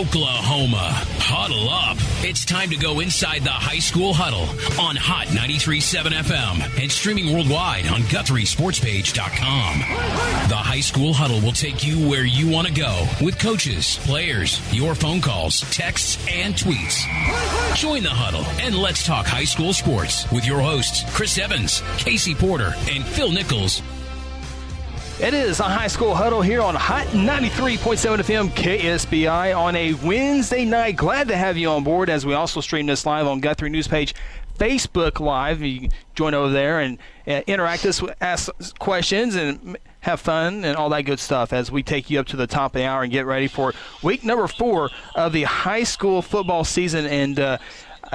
Oklahoma. Huddle up. It's time to go inside the high school huddle on Hot 93.7 FM and streaming worldwide on GuthrieSportsPage.com. The high school huddle will take you where you want to go with coaches, players, your phone calls, texts, and tweets. Join the huddle and let's talk high school sports with your hosts, Chris Evans, Casey Porter, and Phil Nichols. It is a high school huddle here on Hot 93.7 FM KSBI on a Wednesday night. Glad to have you on board as we also stream this live on Guthrie News Page Facebook Live. You can join over there and interact with us, ask questions, and have fun and all that good stuff as we take you up to the top of the hour and get ready for week number 4 of the high school football season. And a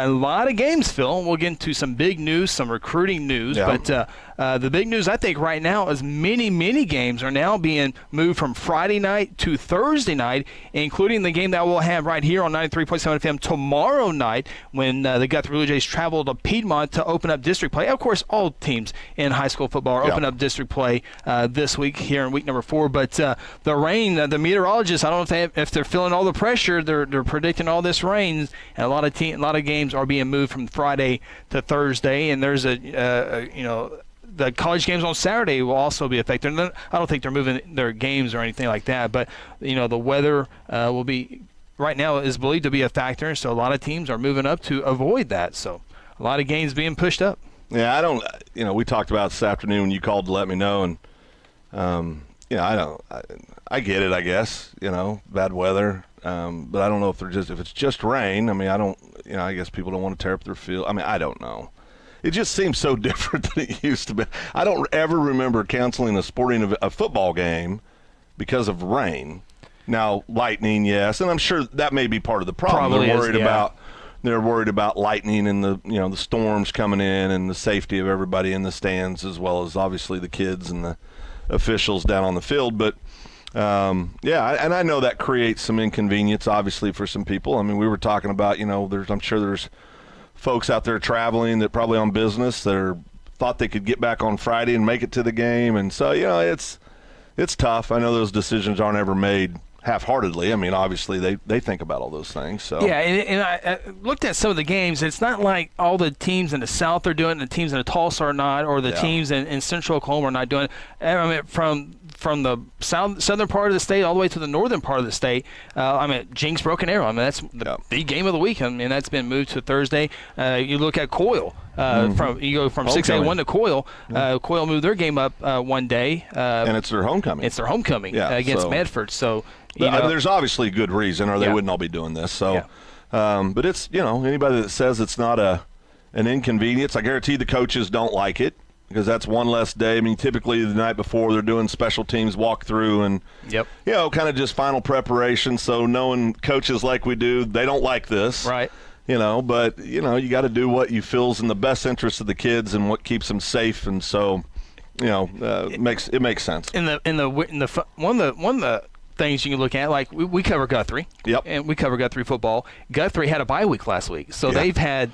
lot of games, Phil. We'll get into some big news, some recruiting news. Yeah. But the big news, I think, right now is many games are now being moved from Friday night to Thursday night, including the game that we'll have right here on 93.7 FM tomorrow night when the Guthrie Blue Jays travel to Piedmont to open up district play. Of course, all teams in high school football are open up district play this week here in week number 4. But the rain, the meteorologists, I don't know if they're feeling all the pressure. They're predicting all this rain, and a lot of games are being moved from Friday to Thursday, and there's the college games on Saturday will also be affected. I don't think they're moving their games or anything like that, but the weather will be right now is believed to be a factor, so a lot of teams are moving up to avoid that. So a lot of games being pushed up. Yeah, I don't. We talked about this afternoon when you called to let me know, and I get it. I guess bad weather. But I don't know if it's just rain. I mean, I guess people don't want to tear up their field. I mean, I don't know. It just seems so different than it used to be. I don't ever remember canceling a football game because of rain. Now, lightning, yes, and I'm sure that may be part of the problem. They're worried about lightning and the storms coming in and the safety of everybody in the stands, as well as obviously the kids and the officials down on the field. But and I know that creates some inconvenience, obviously, for some people. I mean, we were talking about, I'm sure there's folks out there traveling that probably on business that thought they could get back on Friday and make it to the game. And so, it's tough. I know those decisions aren't ever made half-heartedly. I mean, obviously, they think about all those things. So yeah, and I looked at some of the games. It's not like all the teams in the South are doing it, and the teams in the Tulsa are not, or the teams in Central Oklahoma are not doing it. I mean, from the southern part of the state all the way to the northern part of the state. Jinx Broken Arrow. I mean, that's the game of the week. I mean, that's been moved to Thursday. You look at Coyle. You go from 6A1 to Coyle. Coyle moved their game up one day. And it's their homecoming. It's their homecoming against Medford. So there's obviously a good reason, or they wouldn't all be doing this. So, but it's anybody that says it's not an inconvenience, I guarantee the coaches don't like it. Because that's one less day. I mean, typically the night before they're doing special teams walkthrough and, kind of just final preparation. So knowing coaches like we do, they don't like this. Right. But, you got to do what you feel is in the best interest of the kids and what keeps them safe. And so, it makes sense. One of the things you can look at, like we cover Guthrie. Yep. And we cover Guthrie football. Guthrie had a bye week last week. So they've had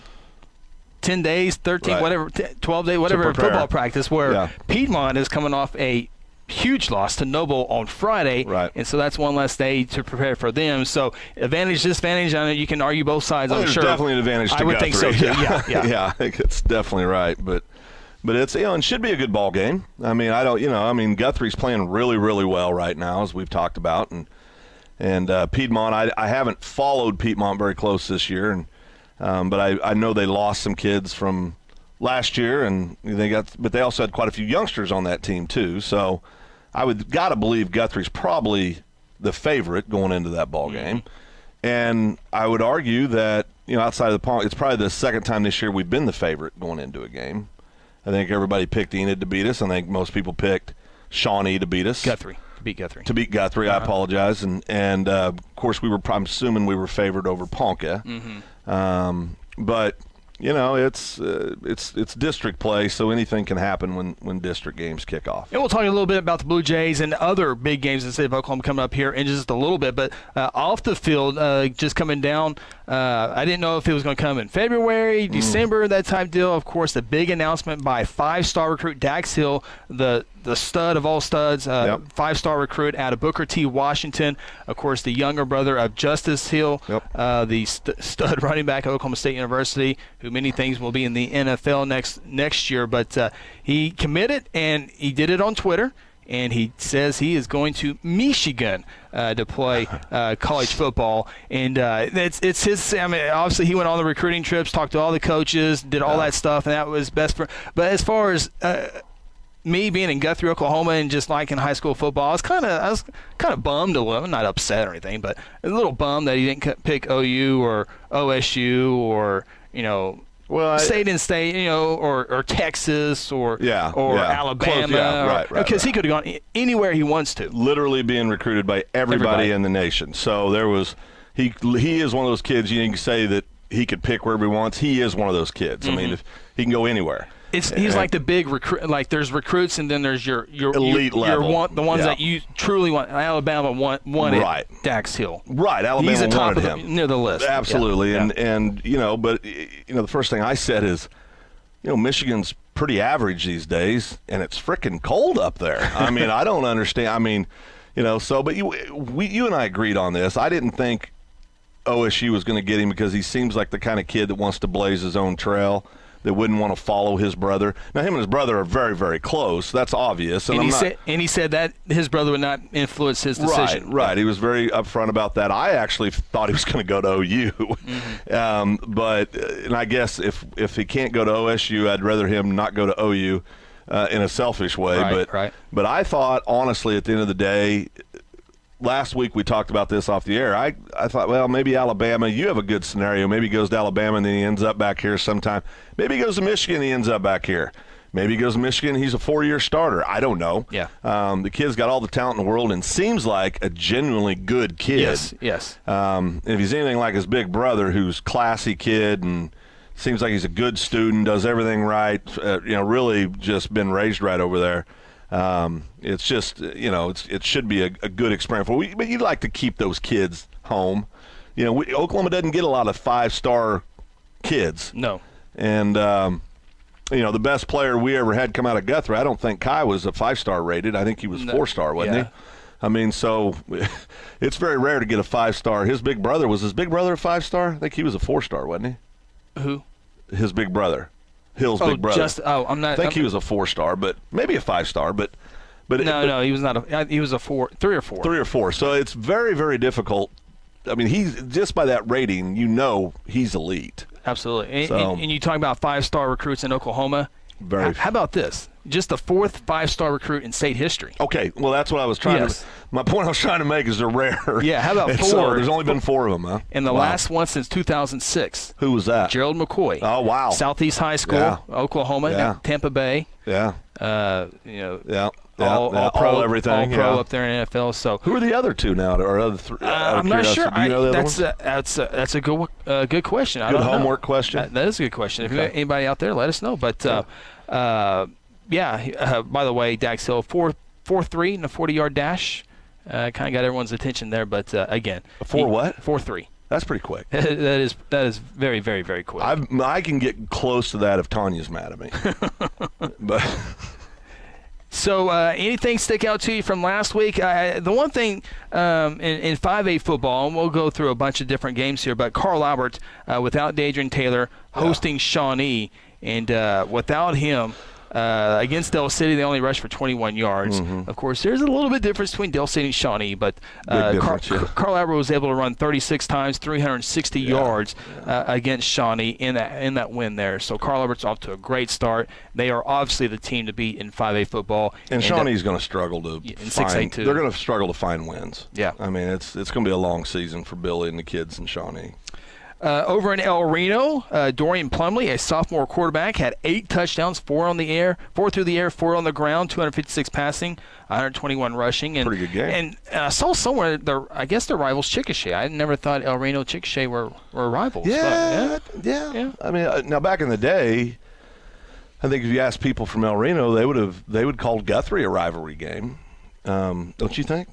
10 days, 13, whatever, 12 days, whatever football practice, where Piedmont is coming off a huge loss to Noble on Friday. Right. And so that's one less day to prepare for them. So advantage, disadvantage, I know you can argue both sides, I'm sure. There's definitely an advantage to Guthrie. I would think so, too. Yeah, I think it's definitely right. But it's, it should be a good ball game. I mean, Guthrie's playing really, really well right now, as we've talked about. And Piedmont, I haven't followed Piedmont very close this year, but I know they lost some kids from last year, and but they also had quite a few youngsters on that team too. So I would gotta believe Guthrie's probably the favorite going into that ball game. And I would argue that outside of the Ponca, it's probably the second time this year we've been the favorite going into a game. I think everybody picked Enid to beat us. I think most people picked Shawnee to beat us. Guthrie. To beat Guthrie, I apologize. And of course, I'm assuming we were favored over Ponca. But it's district play, so anything can happen when district games kick off. And we'll talk a little bit about the Blue Jays and other big games in the state of Oklahoma coming up here in just a little bit. But off the field, just coming down I didn't know if it was going to come in February, December, that type deal. Of course, the big announcement by 5-star recruit Dax Hill, the stud of all studs, 5-star recruit out of Booker T. Washington. Of course, the younger brother of Justice Hill, the stud running back at Oklahoma State University, who many things will be in the NFL next year. But he committed, and he did it on Twitter. And he says he is going to Michigan to play college football. And it's his – I mean, obviously he went on the recruiting trips, talked to all the coaches, did all that stuff, and that was best for – but as far as me being in Guthrie, Oklahoma, and just liking high school football, I was kind of bummed a little – not upset or anything, but a little bummed that he didn't pick OU or OSU or, State and State, or Texas or Alabama, because he could have gone anywhere he wants to. Literally being recruited by everybody in the nation. So there was he is one of those kids. You can say that he could pick wherever he wants. He is one of those kids. I mean, if he can go anywhere. He's like the big recruit. Like there's recruits, and then there's your elite level, the ones that you truly want. Alabama wanted Dax Hill. Right, Alabama he's the top wanted him near the list. Absolutely, and but the first thing I said is, Michigan's pretty average these days, and it's freaking cold up there. I mean, I don't understand. I mean, but you and I agreed on this. I didn't think OSU was going to get him because he seems like the kind of kid that wants to blaze his own trail, that wouldn't want to follow his brother. Now, him and his brother are very, very close. That's obvious. And he said that his brother would not influence his decision. Right. He was very upfront about that. I actually thought he was going to go to OU. And I guess if he can't go to OSU, I'd rather him not go to OU in a selfish way. But I thought, honestly, at the end of the day, last week we talked about this off the air. I thought, well, maybe Alabama, you have a good scenario. Maybe he goes to Alabama and then he ends up back here sometime. Maybe he goes to Michigan and he ends up back here. Maybe he goes to Michigan and he's a 4-year starter. I don't know. Yeah. The kid's got all the talent in the world and seems like a genuinely good kid. Yes. If he's anything like his big brother, who's classy kid and seems like he's a good student, does everything right, really just been raised right over there. It's just, it should be a good experience for but you'd like to keep those kids home. Oklahoma doesn't get a lot of 5-star kids. No. And, the best player we ever had come out of Guthrie, I don't think Kai was a 5-star rated. I think he was 4-star, wasn't he? I mean, so it's very rare to get a 5-star. Was his big brother a 5-star? I think he was a 4-star, wasn't he? Who? His big brother. Hill's big brother. I think he was a 4-star, but maybe a 5-star. But no, he was not. He was a 3 or 4. 3 or 4. So it's very, very difficult. I mean, he's just by that rating, he's elite. Absolutely. And you talk about 5-star recruits in Oklahoma. How about this? Just the 4th 5-star recruit in state history. Okay, well, that's what I was trying to – my point I was trying to make is they're rare. Yeah, how about 4? So there's only been 4 of them, huh? And the last one since 2006. Who was that? Gerald McCoy. Oh, wow. Southeast High School, Oklahoma, Tampa Bay. Yeah. All pro, everything. All pro up there in NFL. So who are the other 2 now, or other 3? I'm not sure. Do you know the other that's a good question. Good homework question. That is a good question. If anybody out there, let us know. But by the way, Dax Hill 4.3 in a 40-yard dash, kind of got everyone's attention there. But again, 4.3. That's pretty quick. that is very, very, very quick. I can get close to that if Tanya's mad at me. But. So anything stick out to you from last week? The one thing in 5A football, and we'll go through a bunch of different games here, but Carl Albert, without Dadrian Taylor, hosting Shawnee, and without him, against Del City, they only rushed for 21 yards. Of course, there's a little bit difference between Del City and Shawnee, but Carl Albert was able to run 36 times, 360 yards against Shawnee in that win there. So Carl Albert's off to a great start. They are obviously the team to beat in 5A football. And Shawnee's going to struggle to find. They're going to struggle to find wins. Yeah. I mean, it's going to be a long season for Billy and the kids in Shawnee. Over in El Reno, Dorian Plumley, a sophomore quarterback, had 8 touchdowns, 4 through the air, 4 on the ground, 256 passing, 121 rushing. And, pretty good game. And I saw somewhere, I guess their rivals Chickasha. I never thought El Reno Chickasha were rivals. Yeah. I mean, now back in the day, I think if you asked people from El Reno, they would call Guthrie a rivalry game. Don't you think?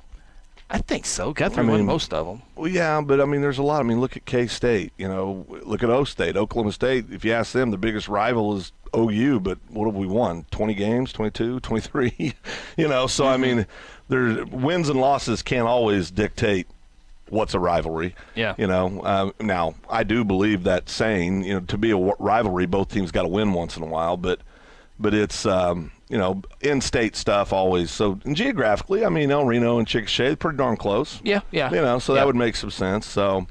I think so. Guthrie won most of them. Well, yeah, but, there's a lot. Look at K-State. Look at O-State. Oklahoma State, if you ask them, the biggest rival is OU, but what have we won? 20 games, 22, 23? So, there's wins and losses can't always dictate what's a rivalry. Yeah. Now, I do believe that saying, to be a rivalry, both teams got to win once in a while, but it's in-state stuff always. So, and geographically, El Reno and Chickasha, pretty darn close. Yeah. So that would make some sense. So,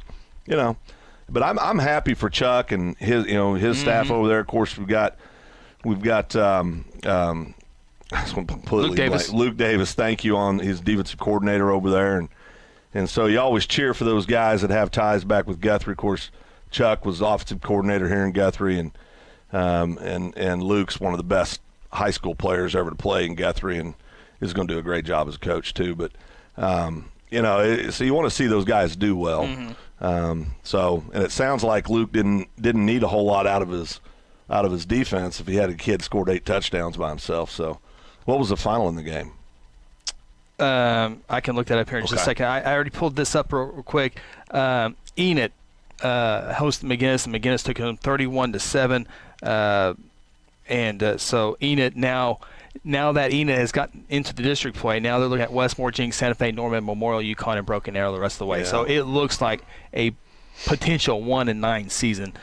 but I'm happy for Chuck and his staff over there. Of course, we've got Luke Davis. Luke Davis, thank you, on his defensive coordinator over there, and so you always cheer for those guys that have ties back with Guthrie. Of course, Chuck was offensive coordinator here in Guthrie, and Luke's one of the best high school players ever to play in Guthrie, and is going to do a great job as a coach too. But so you want to see those guys do well. And it sounds like Luke didn't need a whole lot out of his defense if he had a kid scored 8 touchdowns by himself. So, what was the final in the game? I can look that up here in just a second. I already pulled this up real quick. Enid hosted McGinnis, and McGinnis took him 31-7. So Enid now that Enid has gotten into the district play, now they're looking at Westmore, Jenks, Santa Fe, Norman, Memorial, Yukon, and Broken Arrow the rest of the way. Yeah. So it looks like a potential 1-9 season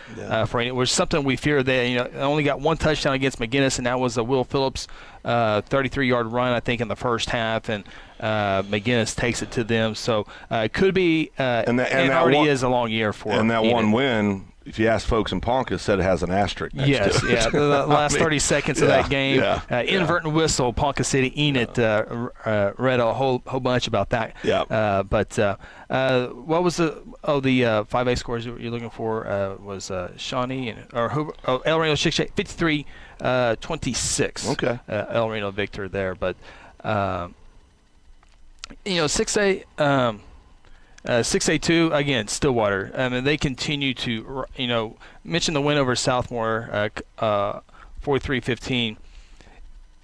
for Enid, which is something we fear. They only got one touchdown against McGinnis, and that was a Will Phillips 33-yard run, I think, in the first half, and McGinnis takes it to them. So it could be, and already is a long year for And that Enid. One win, if you ask folks in Ponca, said it has an asterisk next to it. The last 30 seconds of that game, inadvertent whistle, Ponca City, Enid read a whole bunch about that. Yeah. What was the 5A scores you're looking for? Was Shawnee El Reno 53-26. Okay. El Reno victor there, but 6A. 6A2, again, Stillwater. They continue to, mention the win over Southmore, 43-15.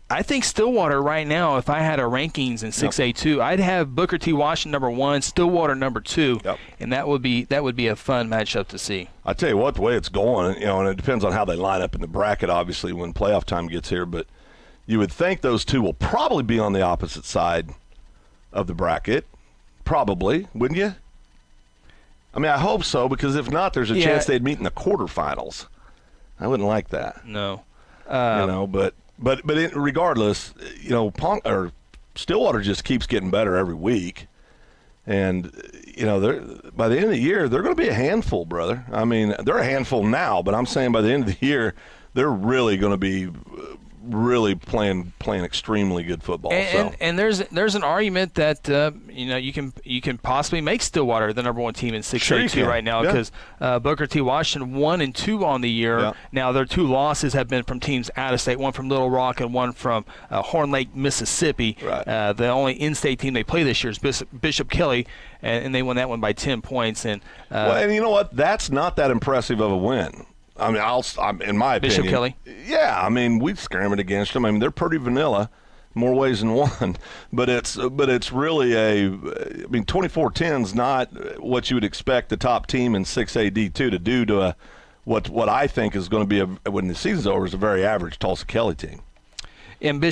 I think Stillwater right now, if I had a rankings in 6A2, I'd have Booker T. Washington number 1, Stillwater number 2, and that would be a fun matchup to see. I tell you what, the way it's going, and it depends on how they line up in the bracket, obviously, when playoff time gets here, but you would think those two will probably be on the opposite side of the bracket. Probably, wouldn't you? I hope so, because if not, there's a chance they'd meet in the quarterfinals. I wouldn't like that. No. But regardless, Stillwater just keeps getting better every week, and by the end of the year they're going to be a handful, brother. They're a handful now, but I'm saying by the end of the year they're really going to be really playing extremely good football. And there's an argument that you can possibly make Stillwater the number 1 team in 6A2 right now, because Booker T. Washington 1-2 on the year. Yeah. Now their 2 losses have been from teams out of state, one from Little Rock and one from Horn Lake, Mississippi. Right. The only in-state team they play this year is Bishop Kelly, and they won that one by 10 points. And and you know what? That's not that impressive of a win. in my opinion. Bishop Kelly? Yeah, we've scrambled against them. They're pretty vanilla, more ways than one. But it's really 24-10's not what you would expect the top team in 6A D2 to do to what I think is going to be, when the season's over, is a very average Tulsa Kelly team. And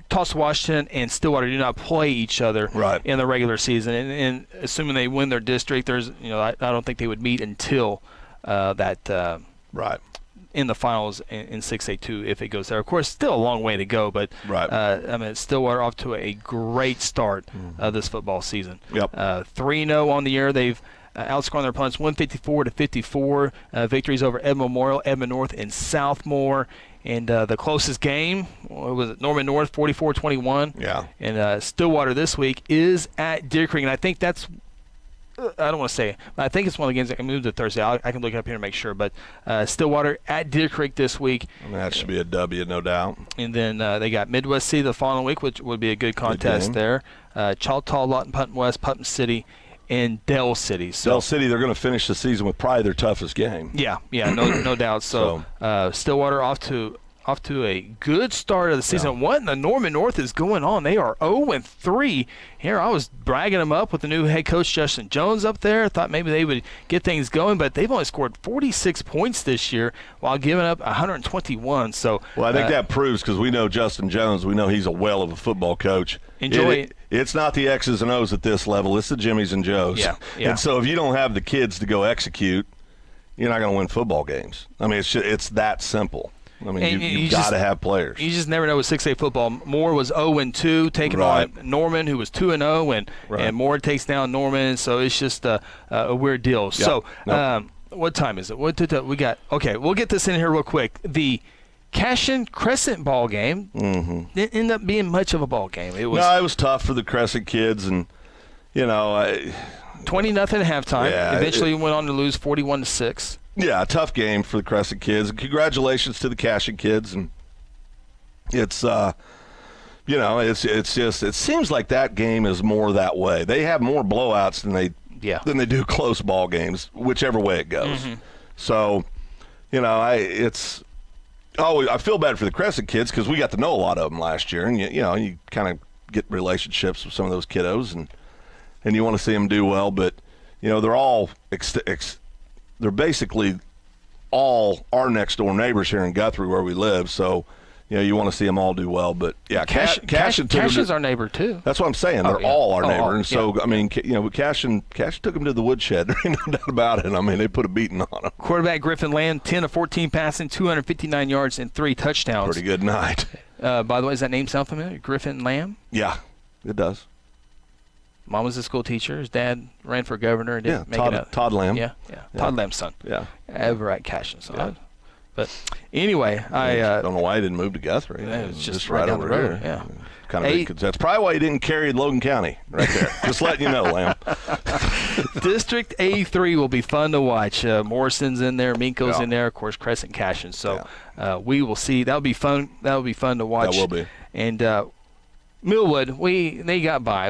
Tulsa Washington and Stillwater do not play each other in the regular season, and assuming they win their district, I don't think they would meet until that in the finals in 6A2 if it goes there. Of course, still a long way to go, but Stillwater off to a great start this football season. Yep. 3-0 on the year. They've outscoring their opponents 154-54. Victories over Edmond Memorial, Edmond North, and Southmore. And the closest game, was it Norman North, 44-21. Yeah. And Stillwater this week is at Deer Creek. And I think that's, I don't want to say, but I think it's one of the games that can move to Thursday. I can look it up here and make sure. But Stillwater at Deer Creek this week. That should be a W, no doubt. And then they got Midwest City the following week, which would be a good contest there. Choctaw, Lawton, Putnam West, Putnam City, and Dell City. So Dell City, they're going to finish the season with probably their toughest game. Yeah, no doubt. So Stillwater off to off to a good start of the season. What in the Norman North is going on? They are 0-3. Here, I was bragging them up with the new head coach, Justin Jones, up there. I thought maybe they would get things going, but they've only scored 46 points this year while giving up 121. So, well, I think that proves, because we know Justin Jones, we know he's a whale of a football coach. It's not the X's and O's at this level. It's the Jimmies and Joes. Yeah. And so if you don't have the kids to go execute, you're not going to win football games. I mean, it's that simple. I mean, you've got to have players. You just never know with 6A football. Moore was 0-2, taking on Norman, who was 2-0, and Moore takes down Norman. So it's just a weird deal. Yep. So what time is it? What did we got? Okay, we'll get this in here real quick. The Cashion Crescent ball game didn't end up being much of a ball game. It was tough for the Crescent kids, and 20-0 at halftime. Yeah, Eventually went on to lose 41-6. Yeah, a tough game for the Crescent kids. Congratulations to the Cashion kids, and it's it's just, it seems like that game is more that way. They have more blowouts than they do close ball games, whichever way it goes. So, I feel bad for the Crescent kids because we got to know a lot of them last year, and you kind of get relationships with some of those kiddos, and you want to see them do well, but they're all they're basically all our next door neighbors here in Guthrie where we live, so you want to see them all do well. But yeah, Cashion's our neighbor too. That's what I'm saying. They're all our neighbor, and so I mean, Cashion took them to the woodshed. There ain't no doubt about it. I mean, they put a beating on them. Quarterback Griffin Lamb, 10 of 14 passing, 259 yards and 3 touchdowns. Pretty good night. By the way, does that name sound familiar? Griffin Lamb? Yeah, it does. Mom was a school teacher. His dad ran for governor and didn't make it out. Todd Lamb. Yeah. Todd Lamb's son. Yeah. Ever at Cashion. So but anyway, I don't know why he didn't move to Guthrie. Yeah, it's just right down the road. Here. Yeah. That's probably why he didn't carry Logan County right there. Just letting you know, Lamb. District A3 will be fun to watch. Morrison's in there, Minko's in there, of course, Crescent Cashion. So we will see. That'll be fun. That'll be fun to watch. That will be. And Millwood, they got by.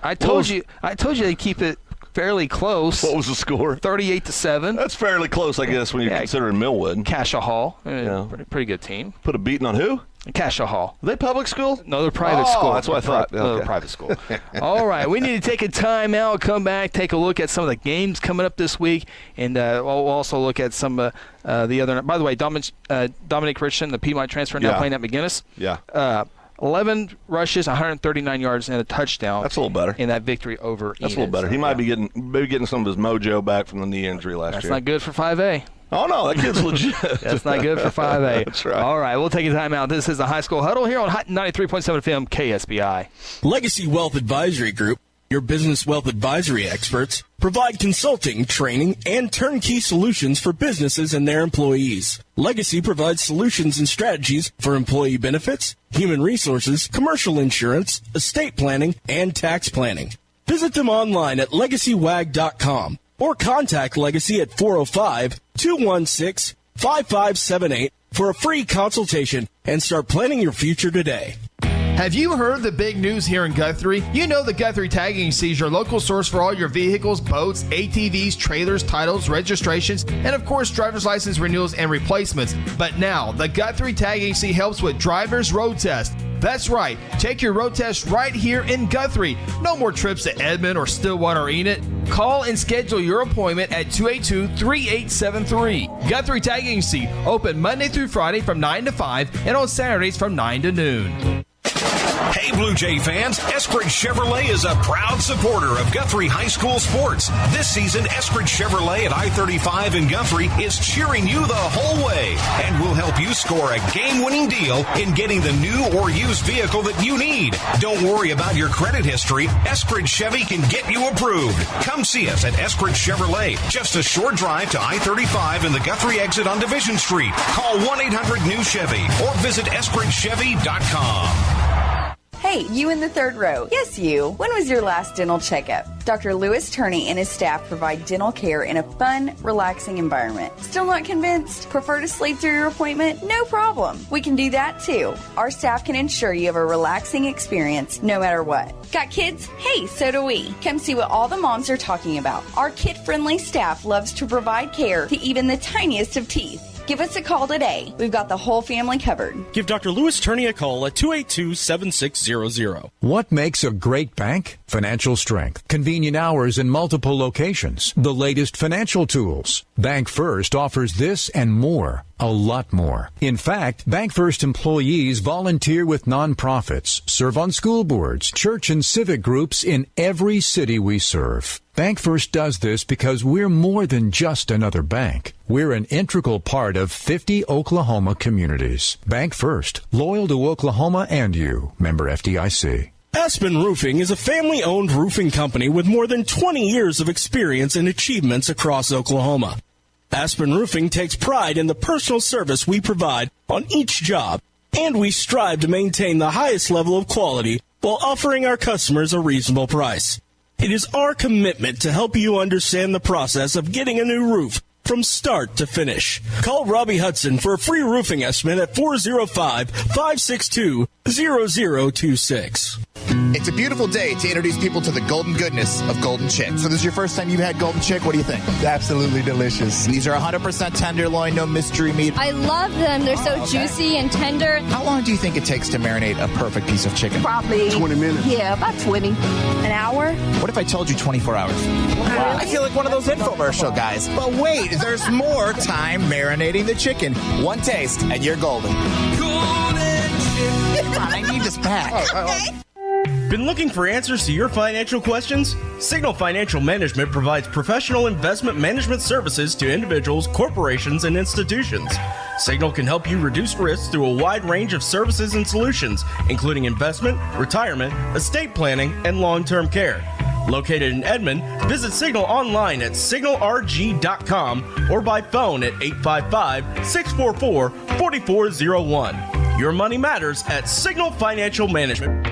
I told you they keep it fairly close. What was the score? 38-7. That's fairly close, I guess, when you're considering Millwood. Casha Hall, pretty good team. Put a beating on who? Casha Hall. Are they public school? No, they're private school. That's what I thought. They're private school. All right, we need to take a time out, come back, take a look at some of the games coming up this week, and we'll also look at some the other. By the way, Dominic Richardson, the Piedmont transfer, now playing at McGinnis. Yeah. 11 rushes, 139 yards, and a touchdown. That's a little better. In that victory over Enid. That's a little better. He might be getting some of his mojo back from the knee injury last year. That's not good for 5A. Oh, no, that kid's legit. That's not good for 5A. That's right. All right, we'll take a time out. This is the High School Huddle here on Hot 93.7 FM KSBI. Legacy Wealth Advisory Group, your business wealth advisory experts, provide consulting, training, and turnkey solutions for businesses and their employees. Legacy provides solutions and strategies for employee benefits, human resources, commercial insurance, estate planning, and tax planning. Visit them online at legacywag.com or contact Legacy at 405-216-5578 for a free consultation and start planning your future today. Have you heard the big news here in Guthrie? You know that Guthrie Tag Agency is your local source for all your vehicles, boats, ATVs, trailers, titles, registrations, and of course driver's license renewals and replacements. But now, the Guthrie Tag Agency helps with driver's road test. That's right, take your road test right here in Guthrie. No more trips to Edmond or Stillwater or Enid. Call and schedule your appointment at 282-3873. Guthrie Tag Agency, open Monday through Friday from 9 to 5 and on Saturdays from 9 to noon. Hey, Blue Jay fans, Eskridge Chevrolet is a proud supporter of Guthrie High School sports. This season, Eskridge Chevrolet at I-35 in Guthrie is cheering you the whole way and will help you score a game-winning deal in getting the new or used vehicle that you need. Don't worry about your credit history. Eskridge Chevy can get you approved. Come see us at Eskridge Chevrolet, just a short drive to I-35 in the Guthrie exit on Division Street. Call 1-800-NEW-CHEVY or visit EskridgeChevy.com. Hey, you in the third row. Yes, you. When was your last dental checkup? Dr. Lewis Turney and his staff provide dental care in a fun, relaxing environment. Still not convinced? Prefer to sleep through your appointment? No problem. We can do that too. Our staff can ensure you have a relaxing experience no matter what. Got kids? Hey, so do we. Come see what all the moms are talking about. Our kid-friendly staff loves to provide care to even the tiniest of teeth. Give us a call today. We've got the whole family covered. Give Dr. Lewis Turney a call at 282-7600. What makes a great bank? Financial strength, convenient hours in multiple locations, the latest financial tools. Bank First offers this and more, a lot more. In fact, Bank First employees volunteer with nonprofits, serve on school boards, church and civic groups in every city we serve. Bank First does this because we're more than just another bank. We're an integral part of 50 Oklahoma communities. Bank First, loyal to Oklahoma and you. Member FDIC. Aspen Roofing is a family-owned roofing company with more than 20 years of experience and achievements across Oklahoma. Aspen Roofing takes pride in the personal service we provide on each job, and we strive to maintain the highest level of quality while offering our customers a reasonable price. It is our commitment to help you understand the process of getting a new roof from start to finish. Call Robbie Hudson for a free roofing estimate at 405-562-0026. It's a beautiful day to introduce people to the golden goodness of Golden Chick. So this is your first time you've had Golden Chick. What do you think? Absolutely delicious. These are 100% tenderloin, no mystery meat. I love them. They're so juicy and tender. How long do you think it takes to marinate a perfect piece of chicken? Probably 20 minutes. Yeah, about 20. An hour? What if I told you 24 hours? Wow. I feel like one of those infomercial guys. But wait, there's more time marinating the chicken. One taste, and you're golden. Golden Chick. Come on, I need this back. Okay. Been looking for answers to your financial questions? Signal Financial Management provides professional investment management services to individuals, corporations, and institutions. Signal can help you reduce risks through a wide range of services and solutions, including investment, retirement, estate planning, and long-term care. Located in Edmond, visit Signal online at signalrg.com or by phone at 855-644-4401. Your money matters at Signal Financial Management.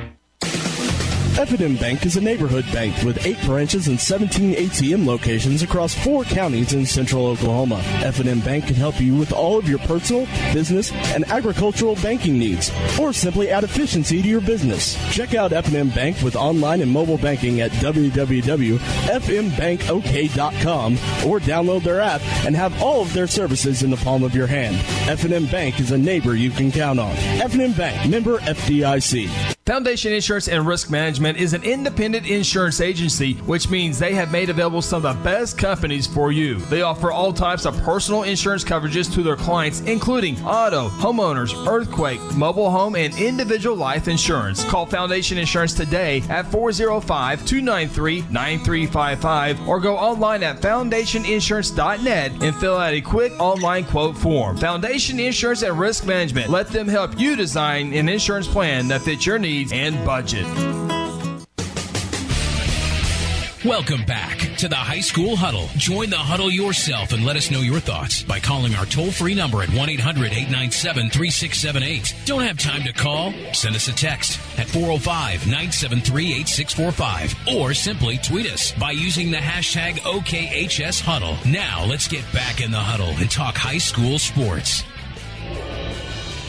F&M Bank is a neighborhood bank with 8 branches and 17 ATM locations across 4 counties in central Oklahoma. F&M Bank can help you with all of your personal, business, and agricultural banking needs, or simply add efficiency to your business. Check out F&M Bank with online and mobile banking at www.fmbankok.com or download their app and have all of their services in the palm of your hand. F&M Bank is a neighbor you can count on. F&M Bank, member FDIC. Foundation Insurance and Risk Management is an independent insurance agency, which means they have made available some of the best companies for you. They offer all types of personal insurance coverages to their clients, including auto, homeowners, earthquake, mobile home, and individual life insurance. Call Foundation Insurance today at 405-293-9355 or go online at foundationinsurance.net and fill out a quick online quote form. Foundation Insurance and Risk Management. Let them help you design an insurance plan that fits your needs and budget. Welcome back to the High School Huddle. Join the huddle yourself and let us know your thoughts by calling our toll-free number at 1-800-897-3678. Don't have time to call? Send us a text at 405-973-8645 or simply tweet us by using the hashtag OKHSHuddle. Now let's get back in the huddle and talk high school sports.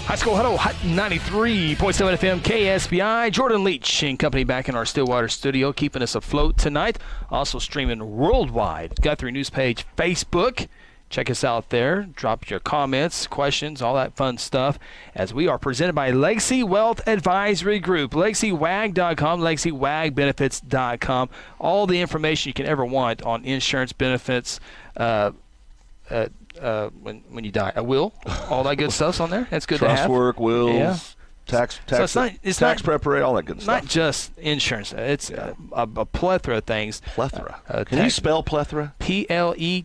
High School Huddle, Hot 93.7 FM, KSBI. Jordan Leach and company back in our Stillwater studio, keeping us afloat tonight. Also streaming worldwide. Guthrie News page, Facebook. Check us out there. Drop your comments, questions, all that fun stuff. As we are presented by Legacy Wealth Advisory Group. LegacyWag.com, LegacyWagBenefits.com. All the information you can ever want on insurance benefits, when you die, a will, all that good stuff's on there. That's good to have. Trust work, wills, yeah. tax not preparation, all that good stuff. Not just insurance. It's a plethora of things. Plethora. Can you spell plethora? Plethora. Okay,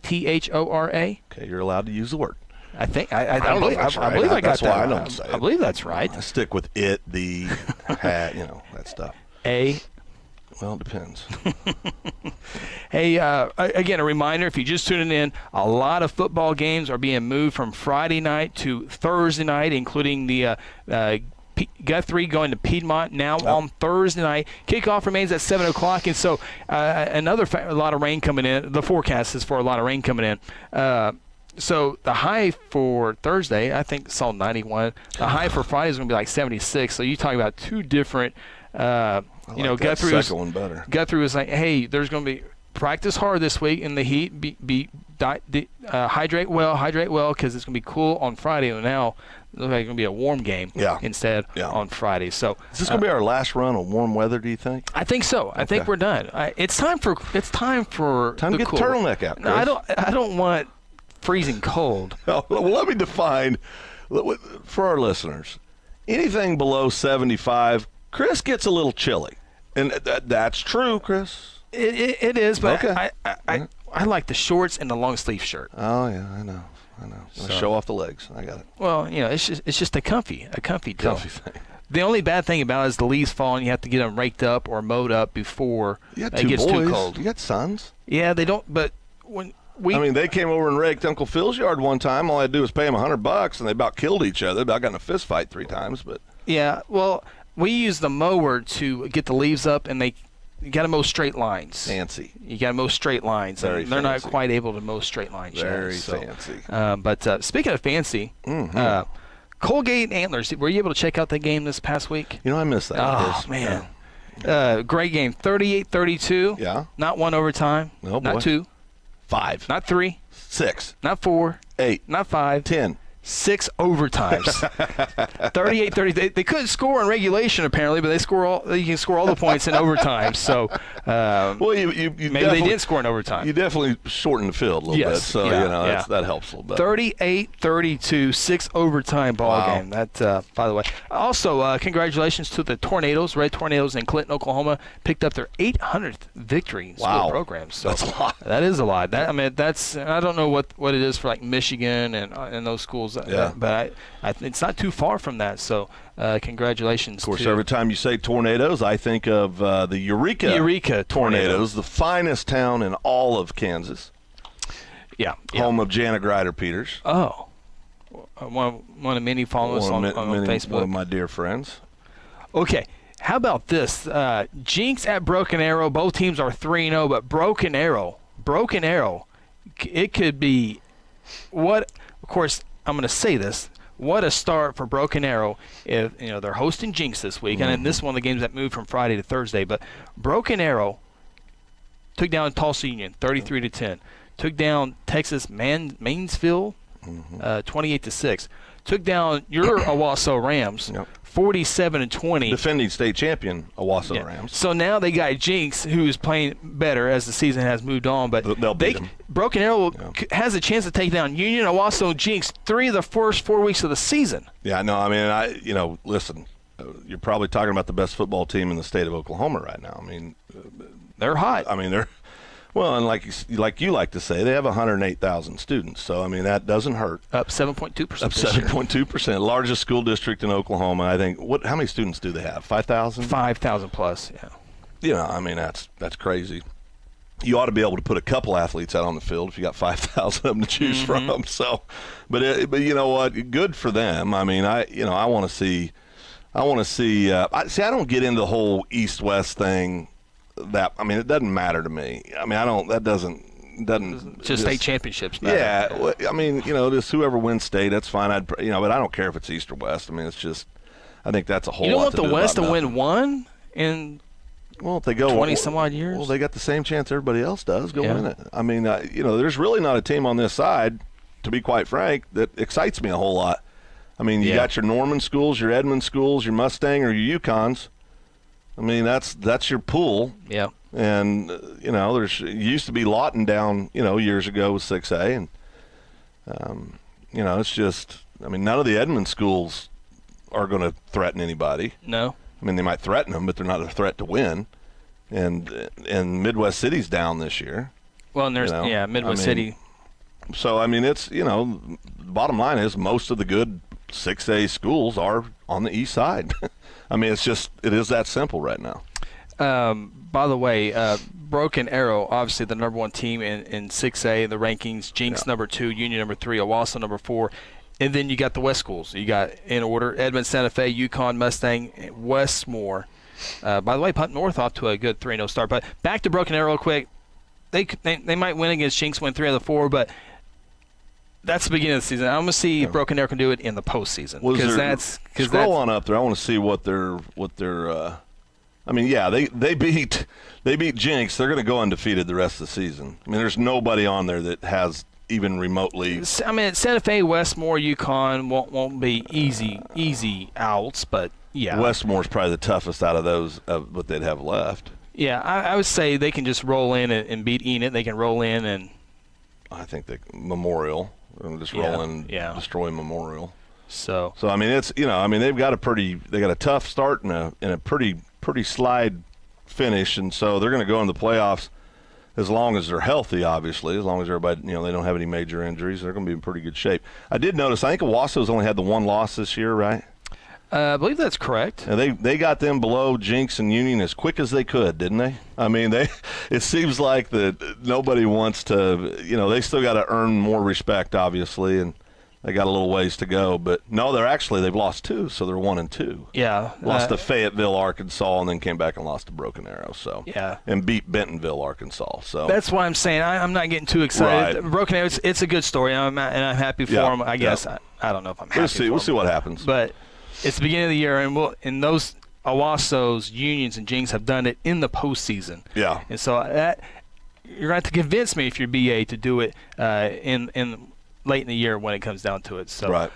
you're allowed to use the word. I think I believe I got that's that. why I don't say it. I believe that's right. I stick with it, the, hat, that stuff. Well, it depends. Hey, again, a reminder, if you're just tuning in, a lot of football games are being moved from Friday night to Thursday night, including the Guthrie going to Piedmont now on Thursday night. Kickoff remains at 7 o'clock, and so a lot of rain coming in. The forecast is for a lot of rain coming in. So the high for Thursday, I think, saw 91. The high for Friday is going to be like 76. So you talk about two different Guthrie was like, hey, there's going to be practice hard this week in the heat. Hydrate well, because it's going to be cool on Friday. And now it looks like it's going to be a warm game instead on Friday. So is this going to be our last run of warm weather, do you think? I think so. I think we're done. It's time to get the turtleneck out, Chris. No, I don't want freezing cold. Well, let me define for our listeners. Anything below 75, Chris gets a little chilly. And that's true, Chris. It is, but I like the shorts and the long sleeve shirt. Oh yeah, I know. Show off the legs. I got it. Well, it's just a comfy deal. Comfy thing. The only bad thing about it is the leaves fall and you have to get them raked up or mowed up before it gets boys. too cold. You got sons. Yeah, they don't. But when they came over and raked Uncle Phil's yard one time. All I had to do was pay him $100, and they about killed each other. About got in a fist fight 3 times. But yeah, well, we use the mower to get the leaves up, and you got to mow straight lines. Fancy. You got to mow straight lines. Very They're fancy. not quite able to mow straight lines Very yet. fancy. But speaking of fancy, Colgate Antlers, were you able to check out that game this past week? I missed that. Oh, man. Yeah. Great game. 38-32. Yeah. Not 1 overtime. Oh, boy. Not 2. 5. Not 3. 6. Not 4. 8. Not 5. 10. 6 overtimes. 38-30. They couldn't score in regulation apparently, but you can score all the points in overtime. So well, you maybe they didn't score in overtime. You definitely shortened the field a little bit, so that helps a little bit. 38-32, 6 overtime ball game. That, by the way. Also, congratulations to the Tornadoes, Red Tornadoes in Clinton, Oklahoma, picked up their 800th victory in school program. So that's a lot. That is a lot. I don't know what it is for like Michigan and those schools. But it's not too far from that. So congratulations. Of course, every time you say tornadoes, I think of the Eureka Tornadoes, the finest town in all of Kansas. Yeah. Home of Jana Greider-Peters. Oh. One of many followers on Facebook. One of my dear friends. Okay. How about this? Jinx at Broken Arrow. Both teams are 3-0, but Broken Arrow, it could be what, of course, I'm going to say this. What a start for Broken Arrow. If they're hosting Jinx this week, and this is one of the games that moved from Friday to Thursday. But Broken Arrow took down Tulsa Union 33-10. Took down Texas Mainsville 28-6. Took down your Owasso Rams 47-20. Defending state champion Owasso Rams. So now they got Jinx, who's playing better as the season has moved on. But they'll beat them. Broken Arrow has a chance to take down Union, Owasso, Jinx 3 of the first 4 weeks of the season. Yeah, no, I mean, listen, you're probably talking about the best football team in the state of Oklahoma right now. I mean, they're hot. I mean, well, and like you like to say, they have 108,000 students. So, I mean, that doesn't hurt. Up 7.2%. Up 7.2%. Largest school district in Oklahoma, I think. How many students do they have? 5,000? 5,000 plus, yeah. I mean, that's crazy. You ought to be able to put a couple athletes out on the field if you got 5,000 of them to choose from. So, but you know what? Good for them. I mean, I want to see. I don't get into the whole East-West thing. It doesn't matter to me. I mean, that doesn't just state championships matter. Yeah, I mean, just whoever wins state, that's fine. But I don't care if it's East or West. I mean, it's just, I think that's a whole lot. You don't want the West to nothing. win one in if they go 20 some odd years. Well, they got the same chance everybody else does. Go win it. I mean, there's really not a team on this side, to be quite frank, that excites me a whole lot. I mean, you got your Norman schools, your Edmond schools, your Mustang, or your Yukons. I mean, that's your pool. Yeah. And, there used to be Lawton down, years ago with 6A. And, it's just, none of the Edmond schools are going to threaten anybody. No. I mean, they might threaten them, but they're not a threat to win. And Midwest City's down this year. Well, and there's, Midwest City. So, it's, bottom line is most of the good 6A schools are on the east side. it is that simple right now. By the way, Broken Arrow, obviously the number 1 team in 6A, the rankings, Jinx number 2, Union number 3, Owasso number 4. And then you got the West schools. You got, in order, Edmond, Santa Fe, Yukon, Mustang, Westmore. By the way, Punt North off to a good 3-0 start. But back to Broken Arrow real quick. They might win against Jinx, win 3 out of the 4, but that's the beginning of the season. I'm going to see if Broken Arrow can do it in the postseason. Scroll on up there. I want to see what their they beat they beat Jinx, they're going to go undefeated the rest of the season. I mean, there's nobody on there that has even remotely. I mean, Santa Fe, Westmore, UConn won't be easy outs, but yeah. Westmore's probably the toughest out of those of what they'd have left. Yeah, I would say they can just roll in and beat Enid. They can roll in and. I think Memorial. They're going to just roll in and destroy Memorial. So I mean, it's they've got a tough start and a pretty slide finish, and so they're going to go in the playoffs as long as they're healthy. Obviously, as long as everybody they don't have any major injuries, they're going to be in pretty good shape. I did notice. I think Owasso's only had the one loss this year, right? I believe that's correct. And they got them below Jinx and Union as quick as they could, didn't they? I mean, it seems like that nobody wants to. They still got to earn more respect, obviously, and they got a little ways to go. But no, they've lost 2, so they're 1-2. Yeah, lost to Fayetteville, Arkansas, and then came back and lost to Broken Arrow. So and beat Bentonville, Arkansas. So that's why I'm saying I'm not getting too excited. Right. Broken Arrow, it's a good story, and I'm happy for them. I guess I don't know if I'm happy. We'll see what happens. But it's the beginning of the year, and those Owassos, Unions, and Jinx have done it in the postseason. Yeah. And so you're going to have to convince me if you're BA to do it in late in the year when it comes down to it. So, right.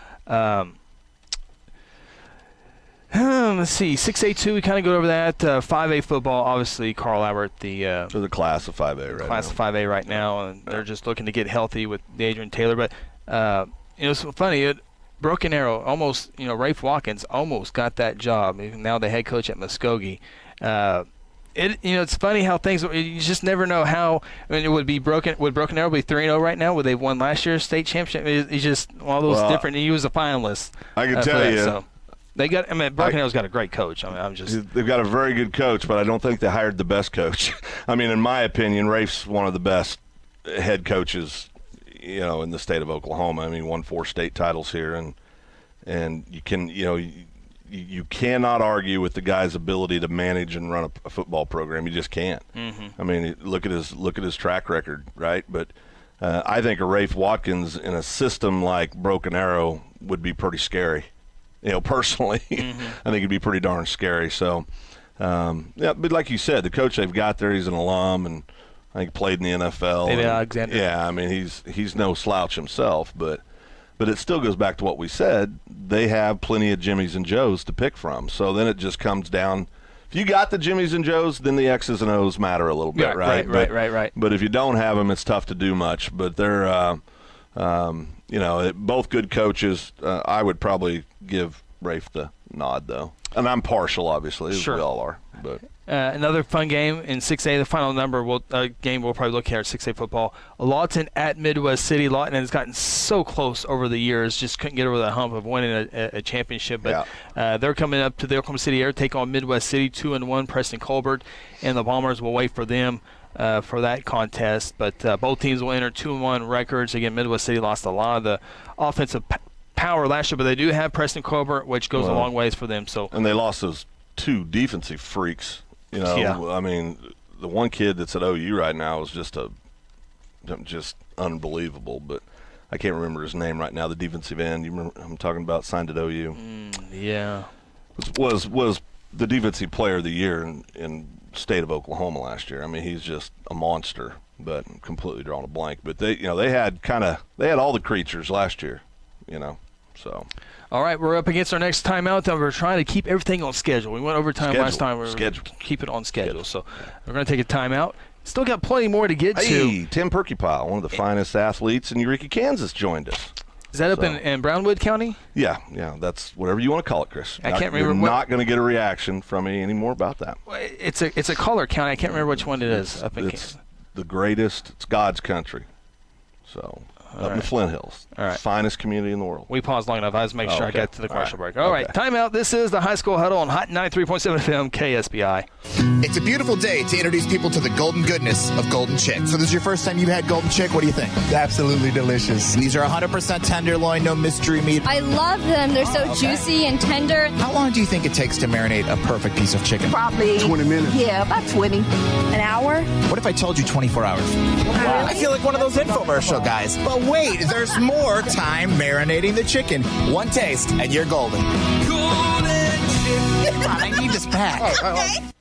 Let's see, 6A2, we kind of go over that. 5A football, obviously, Carl Albert, the class of 5A right class now. of 5A right now, and they're just looking to get healthy with Adrian Taylor. But it's funny. Broken Arrow almost, Rafe Watkins almost got that job. Now the head coach at Muskogee. It's funny how things. You just never know how. I mean, would Broken Arrow be 3-0 right now? Would they won last year's state championship? It's just all those different. He was a finalist. I can tell you. So they got. I mean, Broken Arrow's got a great coach. They've got a very good coach, but I don't think they hired the best coach. I mean, in my opinion, Rafe's one of the best head coaches. In the state of Oklahoma. I mean, won 4 state titles here, and you can, you cannot argue with the guy's ability to manage and run a football program. You just can't. Mm-hmm. I mean, look at his track record, right? But I think a Rafe Watkins in a system like Broken Arrow would be pretty scary. Personally, mm-hmm. I think it'd be pretty darn scary. So, but like you said, the coach they've got there, he's an alum and. I think played in the NFL. David Alexander. Yeah, I mean he's no slouch himself, but it still goes back to what we said. They have plenty of Jimmies and Joes to pick from. So then it just comes down. If you got the Jimmies and Joes, then the X's and O's matter a little bit, right? Right. But if you don't have them, it's tough to do much. But they're, both good coaches. I would probably give Rafe the nod though, and I'm partial, obviously, as we all are, but. Another fun game in 6A. The final game we'll probably look at 6A football. Lawton at Midwest City. Lawton has gotten so close over the years, just couldn't get over the hump of winning a championship. But they're coming up to the Oklahoma City area, take on Midwest City, 2-1. Preston Colbert and the Bombers will wait for them for that contest. But both teams will enter 2-1 records. Again, Midwest City lost a lot of the offensive power last year, but they do have Preston Colbert, which goes a long ways for them. So and they lost those 2 defensive freaks. I mean, the one kid that's at OU right now is just unbelievable. But I can't remember his name right now. The defensive end. You remember? I'm talking about signed at OU. Was the defensive player of the year in state of Oklahoma last year. I mean, he's just a monster. But I'm completely drawing a blank. But they had all the creatures last year. So. All right, we're up against our next timeout, and we're trying to keep everything on schedule. We went overtime last time. We're going to keep it on schedule. So we're going to take a timeout. Still got plenty more to get to. Hey, Tim Perkypile, one of the finest athletes in Eureka, Kansas, joined us. Is that up in Brownwood County? Yeah, that's whatever you want to call it, Chris. I can't remember. You're not going to get a reaction from me anymore about that. It's a color county. I can't remember which one it is. It's the greatest. It's God's country. So. Up in the Flint Hills. All right. Finest community in the world. We paused long enough. I was making sure I got to the commercial break. All right. Timeout. This is the High School Huddle on Hot 93.7 FM KSBI. It's a beautiful day to introduce people to the golden goodness of Golden Chick. So this is your first time you've had Golden Chick. What do you think? Absolutely delicious. And these are 100% tenderloin, no mystery meat. I love them. They're so juicy and tender. How long do you think it takes to marinate a perfect piece of chicken? Probably 20 minutes. Yeah, about 20. An hour? What if I told you 24 hours? Wow. I feel like one of those infomercial guys. But wait, there's more time marinating the chicken. One taste, and you're golden. Golden Chick. I need this back.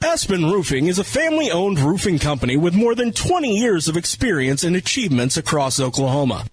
Aspen Roofing is a family-owned roofing company with more than 20 years of experience and achievements across Oklahoma.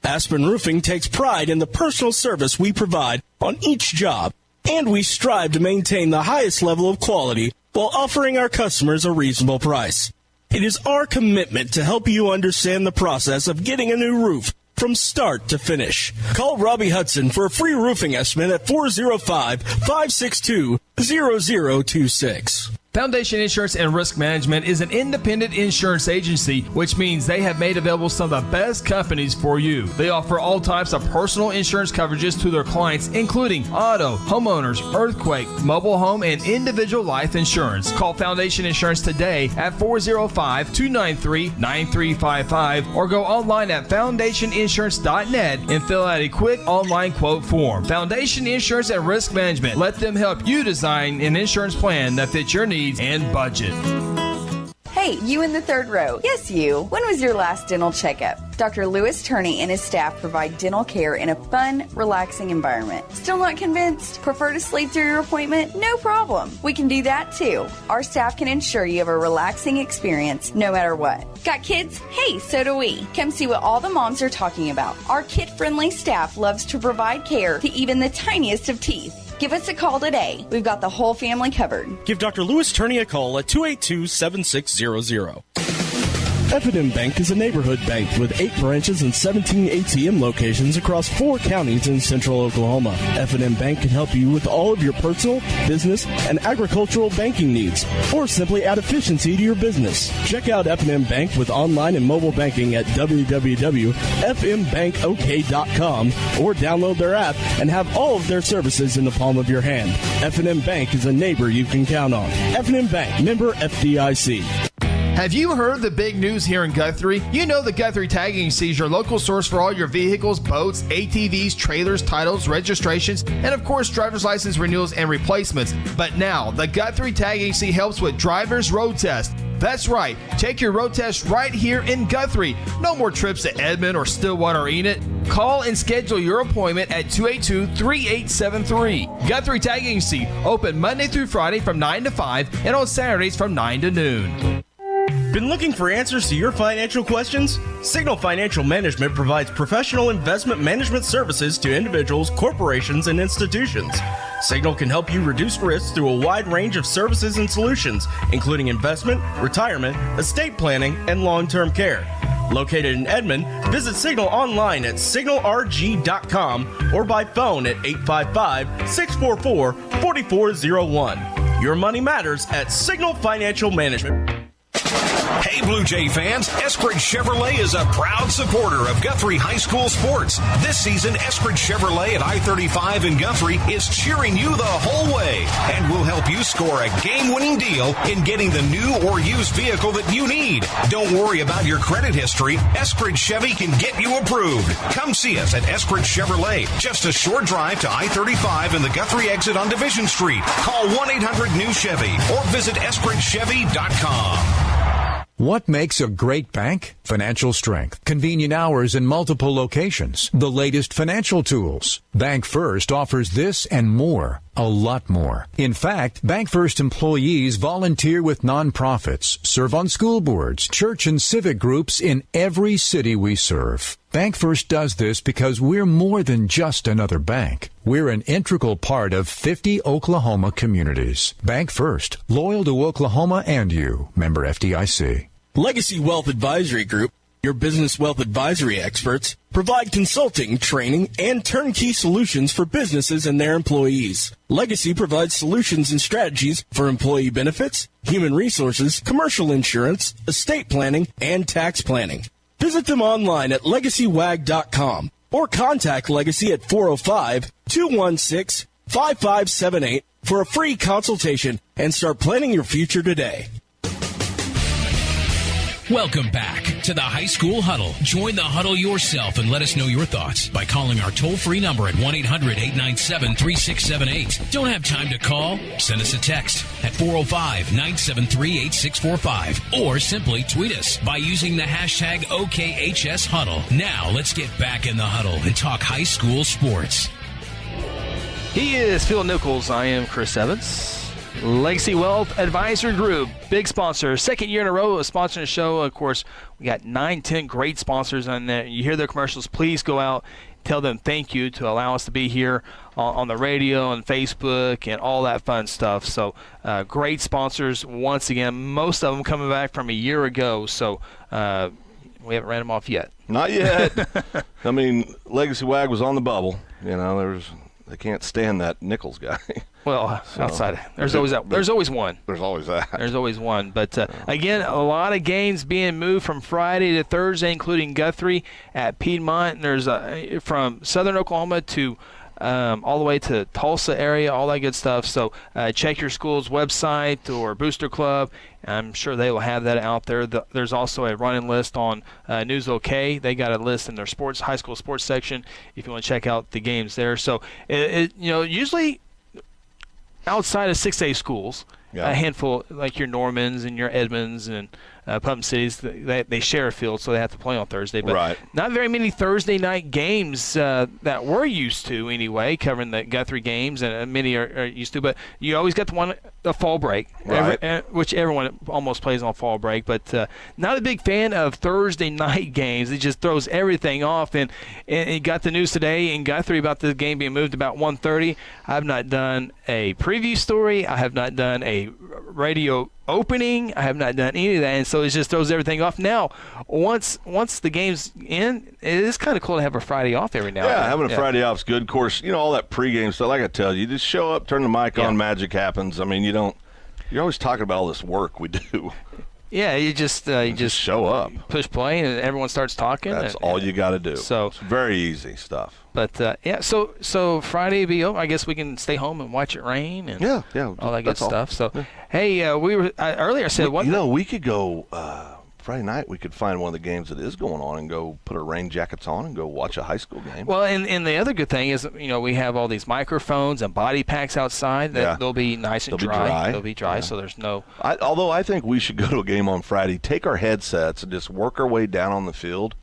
Aspen Roofing takes pride in the personal service we provide on each job, and we strive to maintain the highest level of quality while offering our customers a reasonable price. It is our commitment to help you understand the process of getting a new roof from start to finish. Call Robbie Hudson for a free roofing estimate at 405-562-0026. Foundation Insurance and Risk Management is an independent insurance agency, which means they have made available some of the best companies for you. They offer all types of personal insurance coverages to their clients, including auto, homeowners, earthquake, mobile home, and individual life insurance. Call Foundation Insurance today at 405-293-9355 or go online at foundationinsurance.net and fill out a quick online quote form. Foundation Insurance and Risk Management. Let them help you design an insurance plan that fits your needs and budget. Hey, you in the third row. Yes, you. When was your last dental checkup? Dr. Lewis Turney and his staff provide dental care in a fun, relaxing environment. Still not convinced? Prefer to sleep through your appointment? No problem. We can do that too. Our staff can ensure you have a relaxing experience no matter what. Got kids? Hey, so do we. Come see what all the moms are talking about. Our kid-friendly staff loves to provide care to even the tiniest of teeth. Give us a call today. We've got the whole family covered. Give Dr. Lewis Turney a call at 282-7600. F&M Bank is a neighborhood bank with 8 branches and 17 ATM locations across 4 counties in central Oklahoma. F&M Bank can help you with all of your personal, business, and agricultural banking needs, or simply add efficiency to your business. Check out F&M Bank with online and mobile banking at www.fmbankok.com or download their app and have all of their services in the palm of your hand. F&M Bank is a neighbor you can count on. F&M Bank, member FDIC. Have you heard the big news here in Guthrie? You know the Guthrie Tagging Agency is your local source for all your vehicles, boats, ATVs, trailers, titles, registrations, and of course driver's license renewals and replacements. But now, the Guthrie Tagging Agency helps with driver's road tests. That's right. Take your road test right here in Guthrie. No more trips to Edmond or Stillwater or Enid. Call and schedule your appointment at 282-3873. Guthrie Tagging Agency, open Monday through Friday from 9 to 5 and on Saturdays from 9 to noon. Been looking for answers to your financial questions? Signal Financial Management provides professional investment management services to individuals, corporations, and institutions. Signal can help you reduce risks through a wide range of services and solutions, including investment, retirement, estate planning, and long-term care. Located in Edmond, visit Signal online at signalrg.com or by phone at 855-644-4401. Your money matters at Signal Financial Management. Hey, Blue Jay fans, Eskridge Chevrolet is a proud supporter of Guthrie High School sports. This season, Eskridge Chevrolet at I-35 in Guthrie is cheering you the whole way and will help you score a game-winning deal in getting the new or used vehicle that you need. Don't worry about your credit history. Eskridge Chevy can get you approved. Come see us at Eskridge Chevrolet, just a short drive to I-35 and the Guthrie exit on Division Street. Call 1-800-NEW-CHEVY or visit EskridgeChevy.com. What makes a great bank? Financial strength, convenient hours in multiple locations, the latest financial tools. Bank First offers this and more, a lot more. In fact, Bank First employees volunteer with nonprofits, serve on school boards, church and civic groups in every city we serve. Bank First does this because we're more than just another bank. We're an integral part of 50 Oklahoma communities. Bank First, loyal to Oklahoma and you. Member FDIC. Legacy Wealth Advisory Group, your business wealth advisory experts, provide consulting, training, and turnkey solutions for businesses and their employees. Legacy provides solutions and strategies for employee benefits, human resources, commercial insurance, estate planning, and tax planning. Visit them online at legacywag.com or contact Legacy at 405-216-5578 for a free consultation and start planning your future today. Welcome back to the High School Huddle. Join the huddle yourself and let us know your thoughts by calling our toll-free number at 1-800-897-3678. Don't have time to call? Send us a text at 405-973-8645 or simply tweet us by using the hashtag OKHSHuddle. Now let's get back in the huddle and talk high school sports. He is Phil Nichols. I am Chris Evans. Legacy Wealth Advisory Group, big sponsor. Second year in a row of sponsoring the show. Of course, we got 9-10 great sponsors on there. You hear their commercials, please go out, tell them thank you to allow us to be here on the radio and Facebook and all that fun stuff. So great sponsors once again. Most of them coming back from a year ago. So we haven't ran them off yet. Not yet. I mean, Legacy Wag was on the bubble. You know, they can't stand that Nichols guy. Well, outside, there's always that. There's always one. There's always that. There's always one. But again, a lot of games being moved from Friday to Thursday, including Guthrie at Piedmont. And there's from Southern Oklahoma to all the way to Tulsa area, all that good stuff. So check your school's website or booster club. I'm sure they will have that out there. There's also a running list on News OK. They got a list in their high school sports section if you want to check out the games there. So usually outside of 6A schools, a handful like your Normans and your Edmonds and Putnam Cities, they share a field, so they have to play on Thursday. But not very many Thursday night games that we're used to anyway, covering the Guthrie games, and many are used to. But you always got the fall break, which everyone almost plays on fall break. But not a big fan of Thursday night games. It just throws everything off. And you got the news today in Guthrie about the game being moved about 1:30. I've not done a preview story. I have not done a radio opening. I have not done any of that, and so it just throws everything off. Now, once the game's in, it is kind of cool to have a Friday off every now and then. Yeah, having a Friday off is good. Of course, all that pregame stuff. Like I tell you, just show up, turn the mic on, magic happens. I mean, you're always talking about all this work we do. Yeah, you just show up, push play, and everyone starts talking. That's all you got to do. So it's very easy stuff. But so Friday be over. I guess we can stay home and watch it rain and all that good stuff. So hey, we were earlier said we could go Friday night. We could find one of the games that is going on and go put our rain jackets on and go watch a high school game. Well, and the other good thing is we have all these microphones and body packs outside that they'll be nice and dry. They'll be dry, so there's no. Although I think we should go to a game on Friday, take our headsets and just work our way down on the field.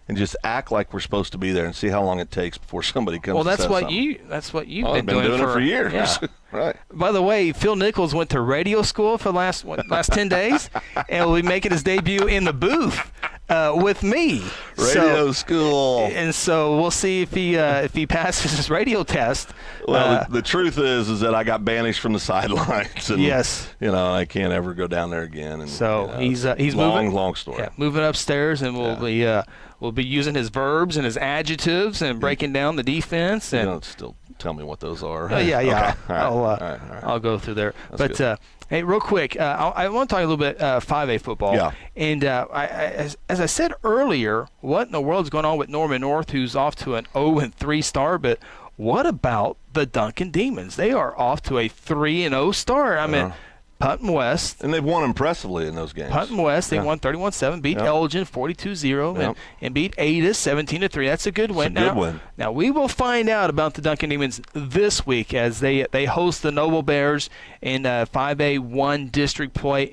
And just act like we're supposed to be there and see how long it takes before somebody comes. Well, that's what you've been doing for years. Yeah. Right. By the way, Phil Nichols went to radio school for the last 10 days, and will be making his debut in the booth with me. Radio school. And so we'll see if he passes his radio test. Well, the truth is that I got banished from the sidelines. And, I can't ever go down there again. And, so he's moving. Long story. Yeah, moving upstairs, and we'll be using his verbs and his adjectives and breaking down the defense. And you don't still tell me what those are. Yeah. Okay. All right. I'll go through there. But hey, real quick, I want to talk a little bit 5A football. Yeah. And as I said earlier, what in the world is going on with Norman North, who's off to an 0-3 start? But what about the Duncan Demons? They are off to a 3-0 start. I mean, Putnam West. And they've won impressively in those games. Putnam West, they won 31-7, beat Elgin 42-0, and beat Ada 17-3. That's a good win. Good win. Now, we will find out about the Duncan Demons this week as they host the Noble Bears in 5A1 district play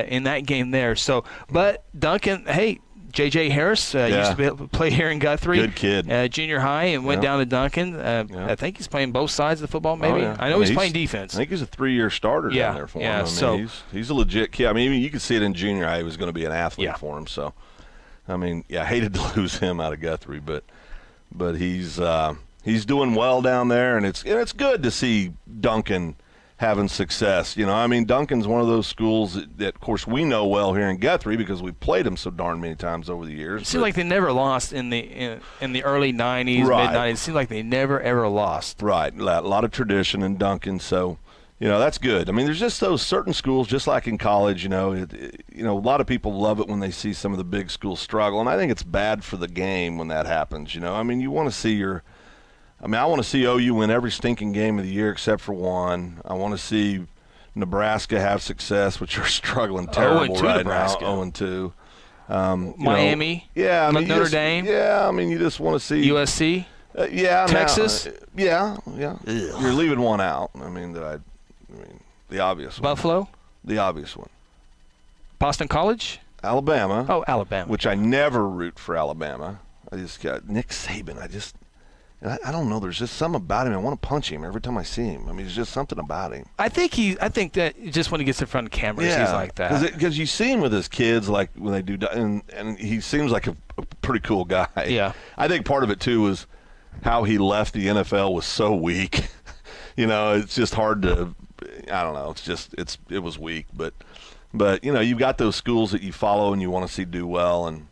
in that game there. So, but Duncan, hey, J.J. Harris used to play here in Guthrie. Good kid. Junior high and went down to Duncan. I think he's playing both sides of the football maybe. I know he's playing defense. I think he's a 3-year starter down there for him. I mean, so he's a legit kid. I mean, you could see it in junior high. He was going to be an athlete for him. So, I mean, I hated to lose him out of Guthrie, but he's doing well down there, and it's good to see Duncan having success. I mean, Duncan's one of those schools that, of course, we know well here in Guthrie because we've played them so darn many times over the years. It seems like they never lost in the early 90s, mid-90s. It seems like they never, ever lost. Right. A lot of tradition in Duncan, so, that's good. I mean, there's just those certain schools, just like in college, a lot of people love it when they see some of the big schools struggle, and I think it's bad for the game when that happens, I mean, you want to see I want to see OU win every stinking game of the year except for one. I want to see Nebraska have success, which are struggling terrible right Nebraska. now. 0-2. Miami. Notre Dame. Yeah, I mean, you just want to see USC. Texas. Ugh. You're leaving one out. I mean, the obvious one. Buffalo. The obvious one. Boston College. Alabama. Oh, Alabama. Which I never root for Alabama. I just got Nick Saban. And I don't know. There's just something about him. I want to punch him every time I see him. I mean, there's just something about him. I think that just when he gets in front of cameras, he's like that. Because you see him with his kids, like when they do, and he seems like a pretty cool guy. Yeah. I think part of it too was how he left the NFL was so weak. It's just hard to. I don't know. It was weak, but you've got those schools that you follow and you want to see do well, and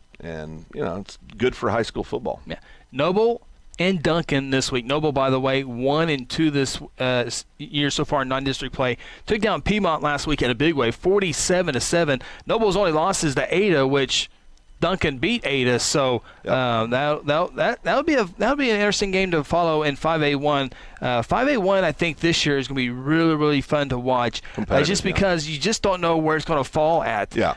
it's good for high school football. Yeah. Noble and Duncan this week. Noble, by the way, 1-2 this year so far in non-district play. Took down Piedmont last week in a big way, 47-7. Noble's only losses to Ada, which Duncan beat Ada. So that would be an interesting game to follow in 5A1. 5A1, I think this year is going to be really, really fun to watch. Just because you just don't know where it's going to fall at. Yeah.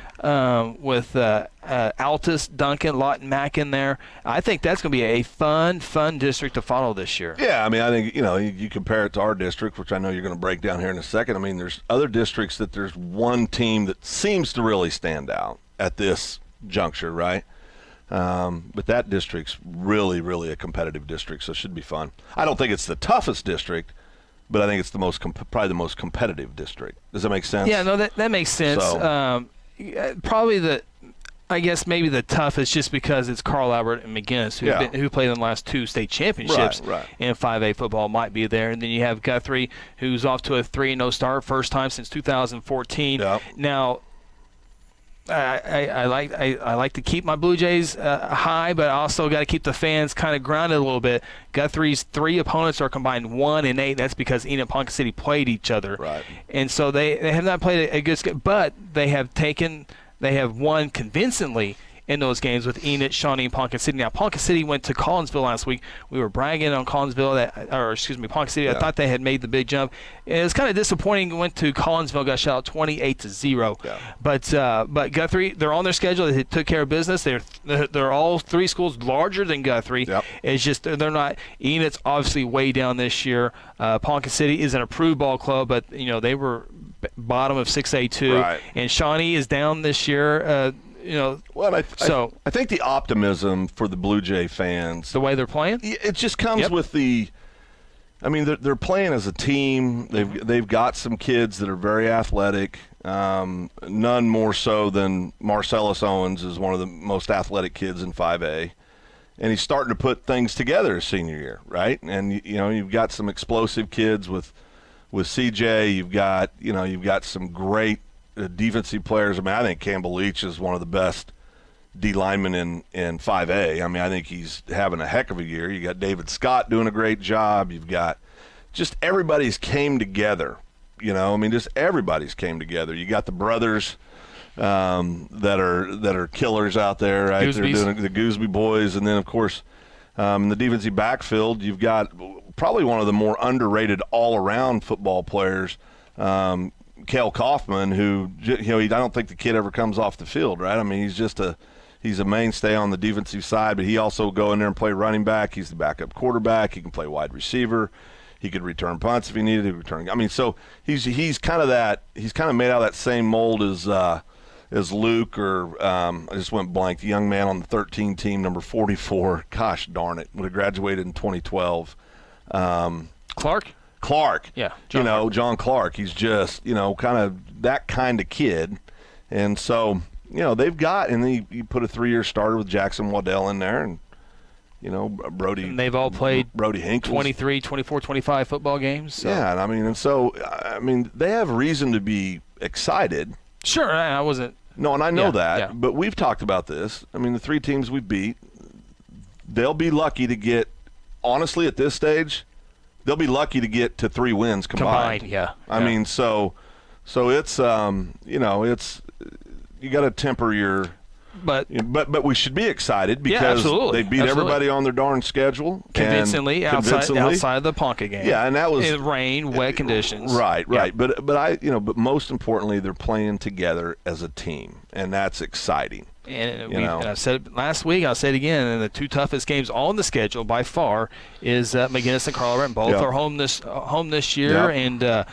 With Altus, Duncan, Lawton, Mack in there, I think that's going to be a fun district to follow this year. Yeah, I mean, I think you compare it to our district, which I know you're going to break down here in a second. I mean, there's other districts that there's one team that seems to really stand out at this juncture, right? But that district's really, really a competitive district, so it should be fun. I don't think it's the toughest district, but I think it's the most probably the most competitive district. Does that make sense? Yeah, no, that makes sense. So, probably I guess maybe the toughest just because it's Carl Albert and McGinnis who played in the last 2 state championships in 5A football might be there. And then you have Guthrie, who's off to a 3-0 start, first time since 2014. Yep. Now, I like to keep my Blue Jays high, but I also got to keep the fans kind of grounded a little bit. Guthrie's 3 opponents are combined 1-8. That's because Enid and Ponca City played each other, right? And so they have not played a good, but they have won convincingly in those games with Enid, Shawnee, and Ponca City. Now, Ponca City went to Collinsville last week. We were bragging on Ponca City. I thought they had made the big jump. It was kind of disappointing. Went to Collinsville, got shot out 28-0. Yeah. But Guthrie, they're on their schedule. They took care of business. They're all 3 schools larger than Guthrie. Yep. It's just they're not. Enid's obviously way down this year. Ponca City is an approved ball club, but they were bottom of 6A2. Right. And Shawnee is down this year. Well, I think the optimism for the Blue Jay fans, the way they're playing, it just comes with the. I mean, they're playing as a team. They've got some kids that are very athletic. None more so than Marcellus Owens is one of the most athletic kids in 5A, and he's starting to put things together his senior year, right? And you've got some explosive kids with CJ. You've got some great defensive players. I mean, I think Campbell Leach is one of the best D linemen in 5A. I mean, I think he's having a heck of a year. You got David Scott doing a great job. You've got just everybody's came together. I mean, just everybody's came together. You got the brothers that are killers out there, right? Goosebys. They're doing the Gooseby boys, and then of course in the defensive backfield, you've got probably one of the more underrated all-around football players. Cale Kaufman, who I don't think the kid ever comes off the field, right? I mean, he's a mainstay on the defensive side, but he also go in there and play running back. He's the backup quarterback. He can play wide receiver. He could return punts if he needed to. I mean, so he's kind of made out of that same mold as Luke, or I just went blank. The young man on the 13 team, number 44. Gosh darn it, would have graduated in 2012. Clark. Yeah. John Clark. He's just, kind of that kind of kid. And so, they've got, and then you put a 3-year starter with Jackson Waddell in there, and, Brody. And they've all played Brody Hinkles. 23, 24, 25 football games. So. Yeah, and they have reason to be excited. Sure, I wasn't. No, and I know that, but we've talked about this. I mean, the 3 teams we beat, they'll be lucky to get, honestly, at this stage, they'll be lucky to get to 3 wins combined. Yeah. I mean, so it's it's you got to temper your. But we should be excited because they beat everybody on their darn schedule convincingly outside the Ponca game. Yeah, and that was in rain, wet conditions. Right. Yeah. But most importantly, they're playing together as a team, and that's exciting. And I said it last week, I'll say it again, and the 2 toughest games on the schedule by far is McGinnis and Carl Albert. Both are home this year, and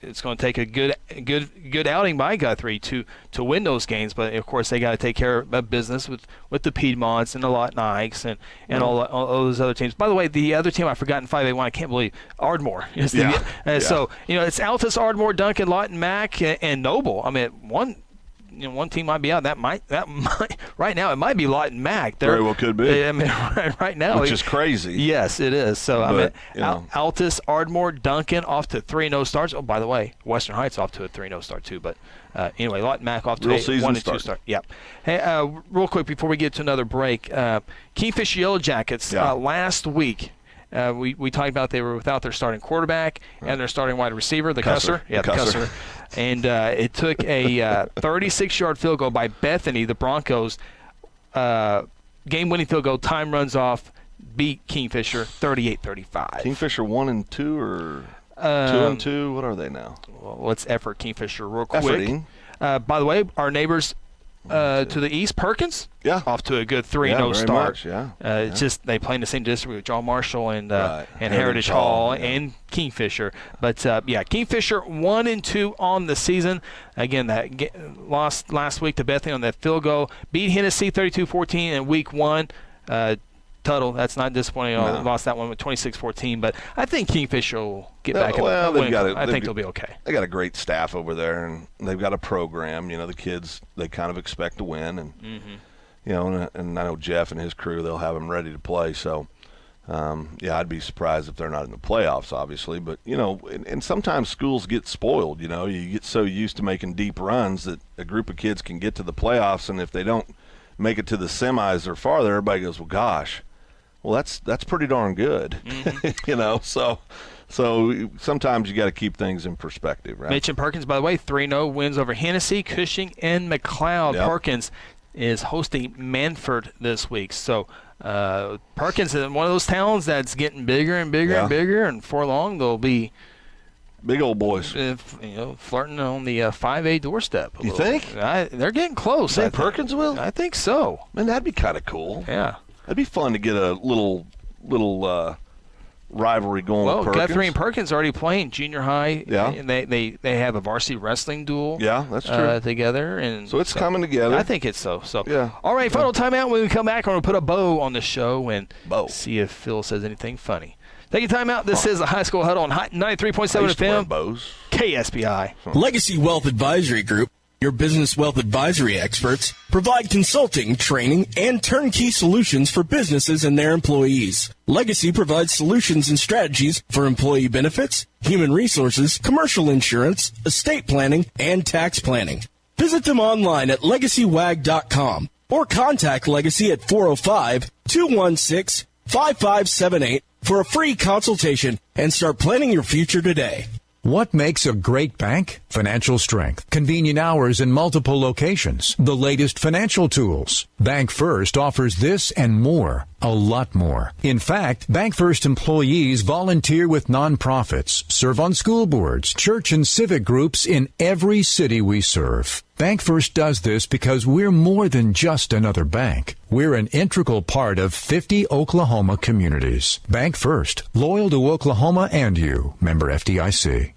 it's going to take a good outing by Guthrie to win those games. But of course, they got to take care of business with the Piedmonts and the Lawton Ikes and all those other teams. By the way, the other team I forgot in 5A1, I can't believe Ardmore. So it's Altus, Ardmore, Duncan, Lawton, Mac, and Noble. I mean, one team might be out. That might right now it might be Lawton Mac. Very well could be. I mean, right now, which is crazy. Yes, it is. So but, Altus, Ardmore, Duncan off to 3-0 starts. Oh, by the way, Western Heights off to a 3-0 start too. But anyway, Lawton Mac off to a 1-2 start. Yep. Hey, real quick before we get to another break, Kingfisher Yellow Jackets last week. We talked about they were without their starting quarterback and their starting wide receiver, the Cusser. Yeah, the Cusser. And it took a 36-yard field goal by Bethany, the Broncos. Game-winning field goal, time runs off, beat Kingfisher 38-35. Kingfisher 1-2 or 2-2? What are they now? Well, let's effort Kingfisher real quick. Efforting. By the way, our neighbors to the east, Perkins, off to a good 3-0 start. It's just they play in the same district with John Marshall and Heritage Hall and Kingfisher. But Kingfisher 1-2 on the season. Again, that lost last week to Bethany on that field goal. Beat Hennessy 32-14 in week 1. Tuttle, that's not disappointing. No. Lost that one with 26-14, but I think Kingfisher will get back. I think they'll be okay. They got a great staff over there, and they've got a program. The kids, they kind of expect to win, and and I know Jeff and his crew, they'll have them ready to play. So, I'd be surprised if they're not in the playoffs, obviously. But and sometimes schools get spoiled. You get so used to making deep runs that a group of kids can get to the playoffs, and if they don't make it to the semis or farther, everybody goes, "Well, gosh." Well, that's pretty darn good, So sometimes you got to keep things in perspective, right? Mitch and Perkins, by the way, 3-0 wins over Hennessy, Cushing, and McLeod. Yep. Perkins is hosting Manford this week. So Perkins is one of those towns that's getting bigger and bigger and bigger, and for long they'll be big old boys, flirting on the 5A doorstep. You think? They're getting close. You think Perkins will? I think so. Man, that'd be kind of cool. Yeah. That'd be fun to get a little rivalry going with Perkins. Guthrie and Perkins already playing junior high. Yeah. And they have a varsity wrestling duel. Yeah, that's true. Together. And so it's coming together. I think it's so. Yeah. All right, final timeout. When we come back, we're going to put a bow on the show and see if Phil says anything funny. Take a time out. This is the High School Huddle on Hot 93.7 FM. Bows. KSBI. Legacy Wealth Advisory Group, your business wealth advisory experts, provide consulting, training, and turnkey solutions for businesses and their employees. Legacy provides solutions and strategies for employee benefits, human resources, commercial insurance, estate planning, and tax planning. Visit them online at legacywag.com or contact Legacy at 405-216-5578 for a free consultation and start planning your future today. What makes a great bank? Financial strength, convenient hours in multiple locations, the latest financial tools. Bank First offers this and more, a lot more. In fact, Bank First employees volunteer with nonprofits, serve on school boards, church and civic groups in every city we serve. Bank First does this because we're more than just another bank. We're an integral part of 50 Oklahoma communities. Bank First, loyal to Oklahoma and you. Member FDIC.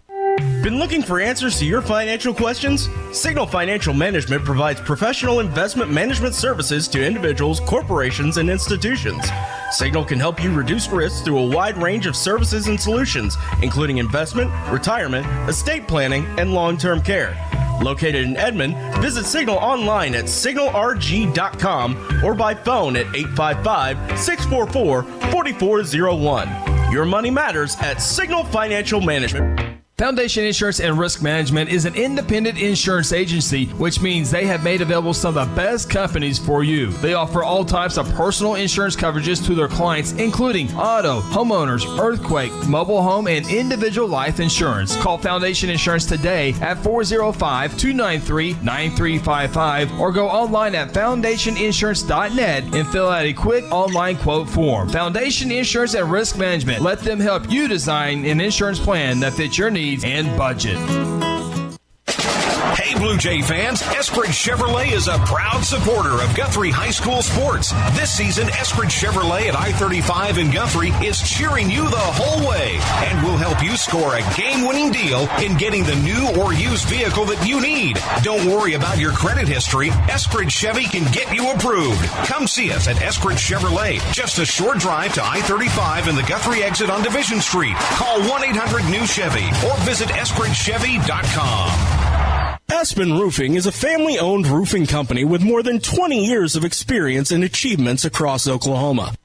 Been looking for answers to your financial questions? Signal Financial Management provides professional investment management services to individuals, corporations, and institutions. Signal can help you reduce risks through a wide range of services and solutions, including investment, retirement, estate planning, and long-term care. Located in Edmond, visit Signal online at signalrg.com or by phone at 855-644-4401. Your money matters at Signal Financial Management. Foundation Insurance and Risk Management is an independent insurance agency, which means they have made available some of the best companies for you. They offer all types of personal insurance coverages to their clients, including auto, homeowners, earthquake, mobile home, and individual life insurance. Call Foundation Insurance today at 405-293-9355 or go online at foundationinsurance.net and fill out a quick online quote form. Foundation Insurance and Risk Management. Let them help you design an insurance plan that fits your needs and budget. Hey, Blue Blue Jay fans, Eskridge Chevrolet is a proud supporter of Guthrie High School sports. This season, Eskridge Chevrolet at I-35 in Guthrie is cheering you the whole way and will help you score a game-winning deal in getting the new or used vehicle that you need. Don't worry about your credit history. Eskridge Chevy can get you approved. Come see us at Eskridge Chevrolet, just a short drive to I-35 and the Guthrie exit on Division Street. Call 1-800-NEW-CHEVY or visit EskridgeChevy.com. Aspen Roofing is a family-owned roofing company with more than 20 years of experience and achievements across Oklahoma.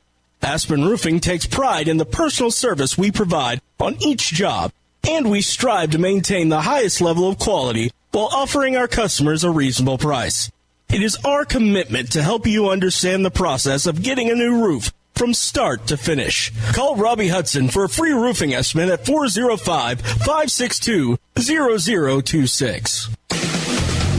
Aspen Roofing takes pride in the personal service we provide on each job, and we strive to maintain the highest level of quality while offering our customers a reasonable price. It is our commitment to help you understand the process of getting a new roof from start to finish. Call Robbie Hudson for a free roofing estimate at 405-562-0026.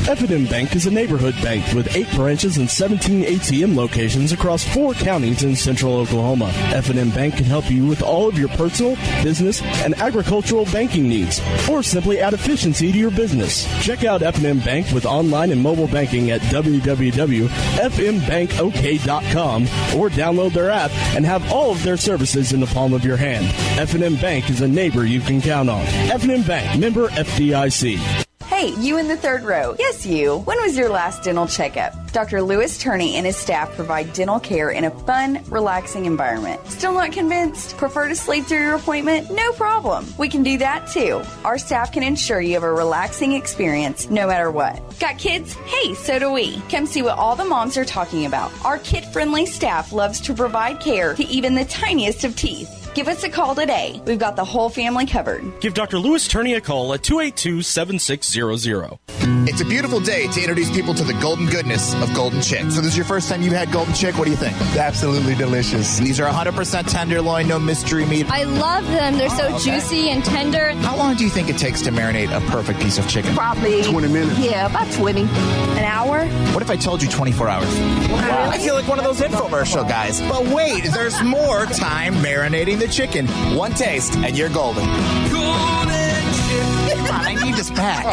F&M Bank is a neighborhood bank with 8 branches and 17 ATM locations across 4 counties in central Oklahoma. F&M Bank can help you with all of your personal, business, and agricultural banking needs, or simply add efficiency to your business. Check out F&M Bank with online and mobile banking at www.fmbankok.com or download their app and have all of their services in the palm of your hand. F&M Bank is a neighbor you can count on. F&M Bank, member FDIC. Hey, you in the third row. Yes, you. When was your last dental checkup? Dr. Lewis Turney and his staff provide dental care in a fun, relaxing environment. Still not convinced? Prefer to sleep through your appointment? No problem. We can do that too. Our staff can ensure you have a relaxing experience no matter what. Got kids? Hey, so do we. Come see what all the moms are talking about. Our kid-friendly staff loves to provide care to even the tiniest of teeth. Give us a call today. We've got the whole family covered. Give Dr. Lewis Turney a call at 282-7600. It's a beautiful day to introduce people to the golden goodness of Golden Chick. So this is your first time you've had Golden Chick. What do you think? Absolutely delicious. These are 100% tenderloin, no mystery meat. I love them. They're so juicy and tender. How long do you think it takes to marinate a perfect piece of chicken? Probably 20 minutes. Yeah, about 20. An hour? What if I told you 24 hours? I feel like one of those infomercial guys. But wait, there's more time marinating the chicken. One taste, and you're golden. Golden Chick. Come on, I need this back.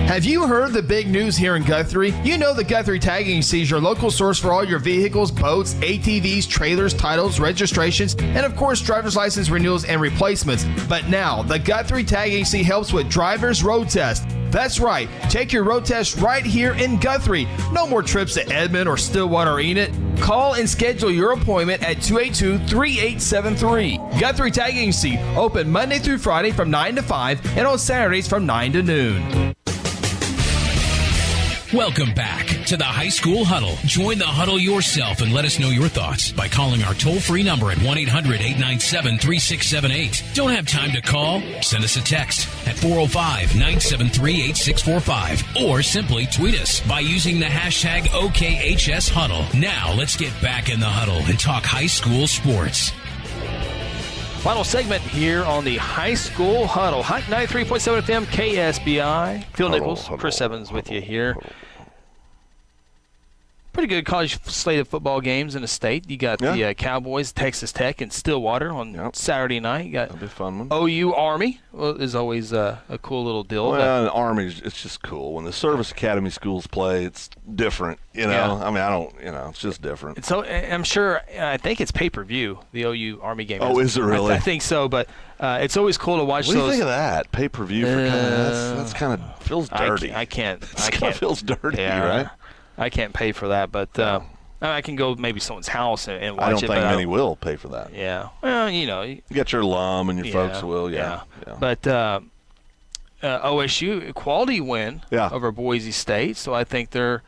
Have you heard the big news here in Guthrie? You know that Guthrie Tagging is your local source for all your vehicles, boats, ATVs, trailers, titles, registrations, and of course driver's license renewals and replacements. But now, the Guthrie Tagging helps with driver's road test. That's right. Take your road test right here in Guthrie. No more trips to Edmond or Stillwater or Enid. Call and schedule your appointment at 282-3873. Guthrie Tagging open Monday through Friday from 9 to 5 and on Saturdays from 9 to noon. Welcome back to the High School Huddle. Join the huddle yourself and let us know your thoughts by calling our toll-free number at 1-800-897-3678. Don't have time to call? Send us a text at 405-973-8645 or simply tweet us by using the hashtag OKHSHuddle. Now let's get back in the huddle and talk high school sports. Final segment here on the High School Huddle. Hot 93.7 FM KSBI. Phil Nichols, Chris Evans with you here. Pretty good college slate of football games in the state. You got the Cowboys, Texas Tech, and Stillwater on Saturday night. You got that'll be a fun one. OU Army is always a cool little deal. Well, Army, it's just cool. When the service academy schools play, it's different. You know, I mean, it's just different. So I'm sure, I think it's pay-per-view, the OU Army game. Oh, is it really? I think so, but it's always cool to watch those. What do you think of that? Pay-per-view for that's kind of feels dirty. I can't. It kind of feels dirty, right? I can't pay for that, but I can go maybe someone's house and watch it. I don't think many will pay for that. Yeah. Well, you But OSU, quality win over Boise State, so I think they're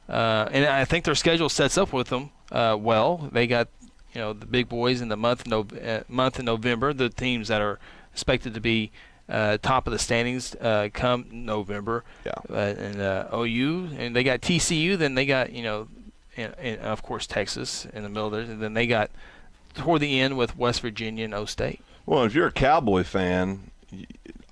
and I think their schedule sets up with them well. They got the big boys in the month in November, the teams that are expected to be top of the standings come November. And OU, and they got TCU, then they got, and of course Texas in the middle there, and then they got toward the end with West Virginia and O-State. Well, if you're a Cowboy fan,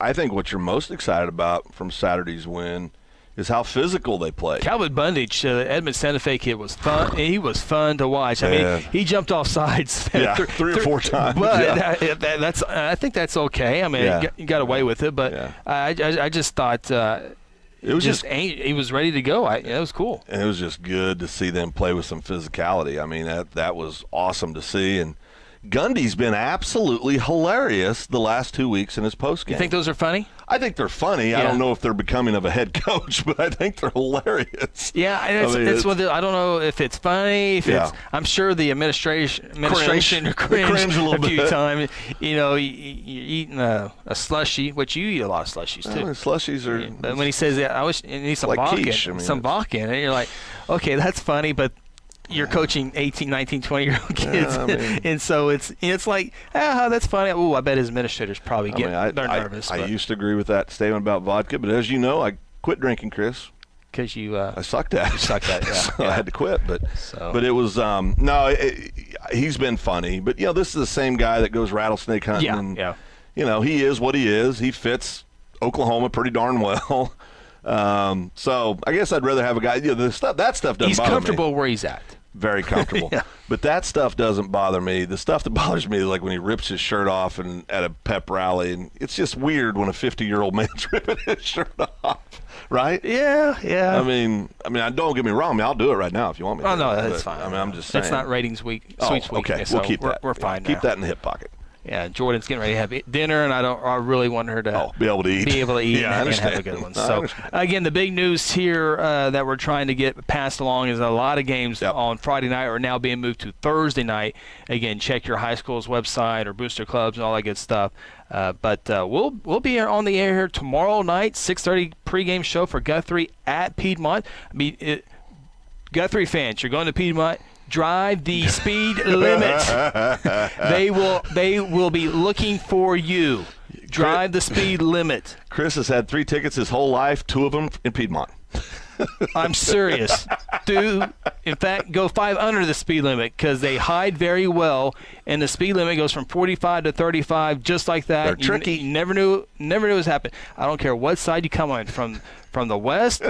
I think what you're most excited about from Saturday's win is how physical they play. Calvin Bundage, the Edmond Santa Fe kid, was fun. He was fun to watch. I mean, he jumped off sides three or four times. But I think that's okay. I mean, he got away with it. But I just thought It was he was ready to go. It was cool. And it was just good to see them play with some physicality. I mean, that was awesome to see. And Gundy's been absolutely hilarious the last 2 weeks in his postgame. You think those are funny? I think they're funny. Yeah. I don't know if they're becoming of a head coach, but I think they're hilarious. Yeah, and I don't know if it's funny. I'm sure the administration cringed a few times. You know, you're eating a slushie, which you eat a lot of slushies too. Slushies are. But when he says that, I need some like vodka, quiche. some vodka, and you're like, okay, that's funny, but. You're coaching 18, 19, 20-year-old kids, and so it's like, that's funny. Oh, I bet his administrators probably they're nervous. I used to agree with that statement about vodka, but as you know, I quit drinking, Chris. Because you I sucked at it. You sucked at it, yeah. So I had to quit, but it was he's been funny. But this is the same guy that goes rattlesnake hunting. He is what he is. He fits Oklahoma pretty darn well. So I guess I'd rather have a guy. That stuff doesn't bother me. He's comfortable where he's at. Very comfortable. Yeah. But that stuff doesn't bother me. The stuff that bothers me is like when he rips his shirt off and at a pep rally, and it's just weird when a 50-year-old man's ripping his shirt off, right? Yeah. I mean, don't get me wrong. I'll do it right now if you want me to. Oh, no, that's fine. I'm just saying. It's not ratings week, sweeps week. Okay, so we'll keep that. We're fine now. Keep that in the hip pocket. Yeah, Jordan's getting ready to have dinner, and I really want her to be able to eat. Yeah, and have a good one. So, again, the big news here that we're trying to get passed along is a lot of games on Friday night are now being moved to Thursday night. Again, check your high school's website or booster clubs and all that good stuff. But we'll be on the air here tomorrow night, 6:30 pregame show for Guthrie at Piedmont. Guthrie fans, you're going to Piedmont. Drive the speed limit. They will be looking for you. Drive the speed limit. Chris has had 3 tickets his whole life, 2 of them in Piedmont. I'm serious. In fact, go 5 under the speed limit because they hide very well, and the speed limit goes from 45 to 35 just like that. They're tricky. You never knew what's happened. I don't care what side you come on, from the west,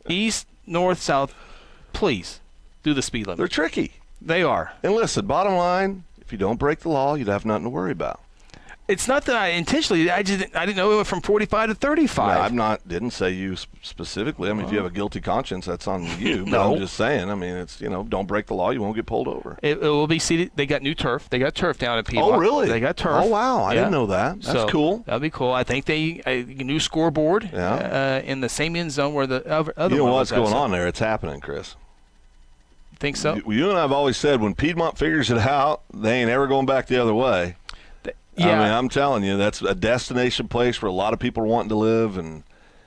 east, north, south, please. Do the speed limit. They're tricky. They are. And listen, bottom line, if you don't break the law, you'd have nothing to worry about. It's not that I intentionally. I didn't know it went from 45 to 35. No, didn't say you specifically. I mean, if you have a guilty conscience, that's on you. But No. I'm just saying. I mean, it's don't break the law, you won't get pulled over. It will be seated. They got new turf. They got turf down at Piedmont. Oh, really? They got turf. Oh, wow. I didn't know that. That's cool. That'd be cool. I think a new scoreboard in the same end zone where the other You know one what's was going on there? It's happening, Chris. Think so? You and I have always said when Piedmont figures it out, they ain't ever going back the other way. Yeah. I mean, I'm telling you, that's a destination place where a lot of people are wanting to live, and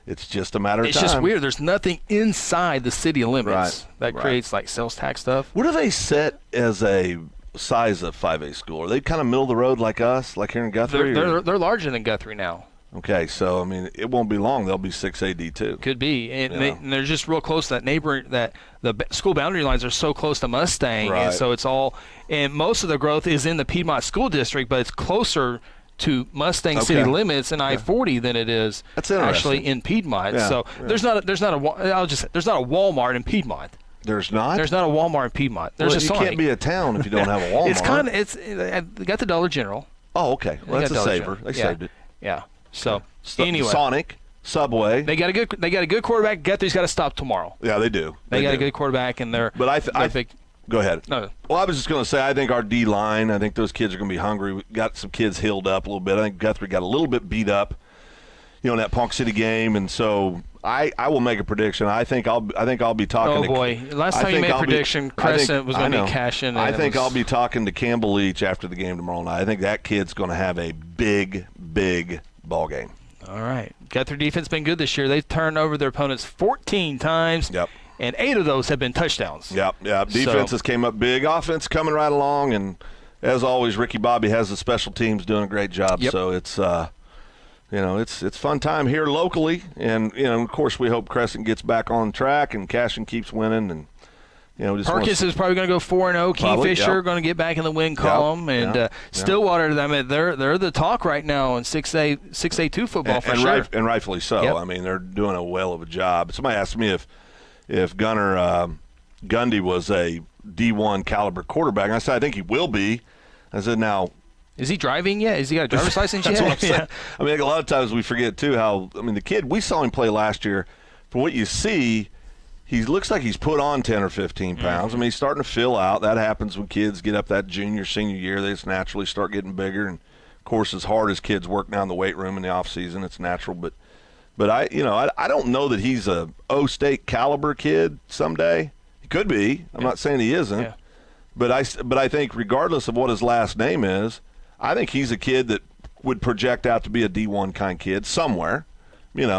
it's just a matter of time. It's just weird. There's nothing inside the city limits that creates like sales tax stuff. What do they set as a size of 5A school? Are they kind of middle of the road like us, like here in Guthrie? They're larger than Guthrie now. Okay, so I mean, it won't be long. They'll be 6A D2. Could be, and they're just real close to that neighboring. That the school boundary lines are so close to Mustang, and so it's all. And most of the growth is in the Piedmont School District, but it's closer to Mustang city limits and I-40 than it is actually in Piedmont. So there's not a Walmart in Piedmont. There's not. There's not a Walmart in Piedmont. There's a Sonic. You can't be a town if you don't have a Walmart. They got the Dollar General. Oh, okay. Well, that's a saver. They saved it. Yeah. So anyway, Sonic, Subway. They got a good quarterback. Guthrie's got to stop tomorrow. Yeah, they do. They got a good quarterback, and they're. But I think. Go ahead. No. Well, I was just going to say, I think our D line. I think those kids are going to be hungry. We got some kids healed up a little bit. I think Guthrie got a little bit beat up, in that Ponca City game, and so I will make a prediction. I think I'll be talking. Oh boy! Last time you made a prediction, Crescent was going to be cashing. I think I'll be talking to Campbell Leach after the game tomorrow night. I think that kid's going to have a big ball game. All right. Guthrie defense been good this year. They've turned over their opponents 14 times. Yep. And 8 of those have been touchdowns. Yep. Defenses came up big. Offense coming right along. And as always, Ricky Bobby has the special teams doing a great job. Yep. So it's, it's fun time here locally. And, of course, we hope Crescent gets back on track and Cashin keeps winning. And, Perkins is probably going to go 4-0. Keyfisher going to get back in the win column, and Stillwater. I mean, they're the talk right now in 6A2 football for sure, and rightfully so. Yep. I mean, they're doing a well of a job. Somebody asked me if Gundy was a D1 caliber quarterback, and I said I think he will be. I said now. Is he driving yet? Has he got a driver's license yet? That's what I'm saying. I mean, a lot of times we forget too how. I mean, the kid we saw him play last year. from what you see, he looks like he's put on 10 or 15 pounds. I mean, he's starting to fill out. That happens when kids get up that junior, senior year. They just naturally start getting bigger. And, of course, as hard as kids work down the weight room in the off season, it's natural. But I don't know that he's a O-State caliber kid someday. He could be. I'm not saying he isn't. Yeah. But I think regardless of what his last name is, I think he's a kid that would project out to be a D1 kind kid somewhere.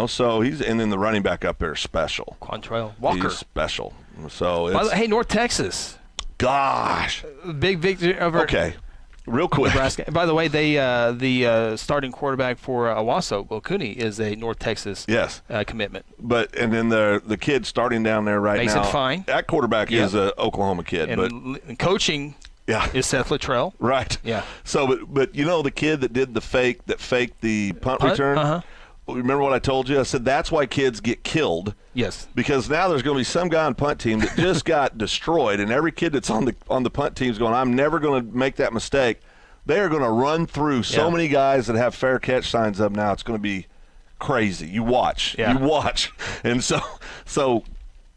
So and then the running back up there is special. Quantrell Walker. He's special. So it's, hey, North Texas. Gosh. Big victory over. Okay. Real quick. Nebraska. By the way, the starting quarterback for Owasso, Cooney, is a North Texas commitment. And then the kid starting down there Mason now. Fine. That quarterback is an Oklahoma kid. And coaching is Seth Luttrell. Right. Yeah. So, but the kid that faked the punt return. Uh-huh. Remember what I told you? I said that's why kids get killed. Yes. Because now there's going to be some guy on punt team that just got destroyed, and every kid that's on the punt team is going, I'm never going to make that mistake. They are going to run through so many guys that have fair catch signs up now. It's going to be crazy. You watch. Yeah. You watch. And so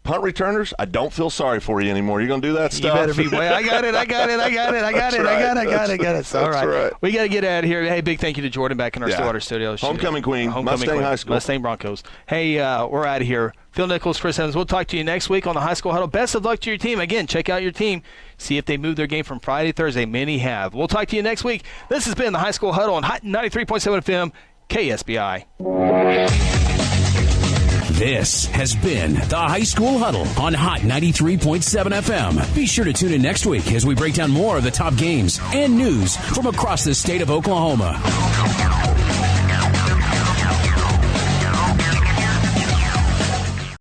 punt returners, I don't feel sorry for you anymore. You're going to do that stuff. You better be. I got it. So, all right. We got to get out of here. Hey, big thank you to Jordan back in our Stillwater studios. Homecoming Queen. Mustang High School. Mustang Broncos. Hey, we're out of here. Phil Nichols, Chris Evans. We'll talk to you next week on the High School Huddle. Best of luck to your team. Again, check out your team. See if they move their game from Friday to Thursday. Many have. We'll talk to you next week. This has been the High School Huddle on Hot 93.7 FM, KSBI. This has been the High School Huddle on Hot 93.7 FM. Be sure to tune in next week as we break down more of the top games and news from across the state of Oklahoma.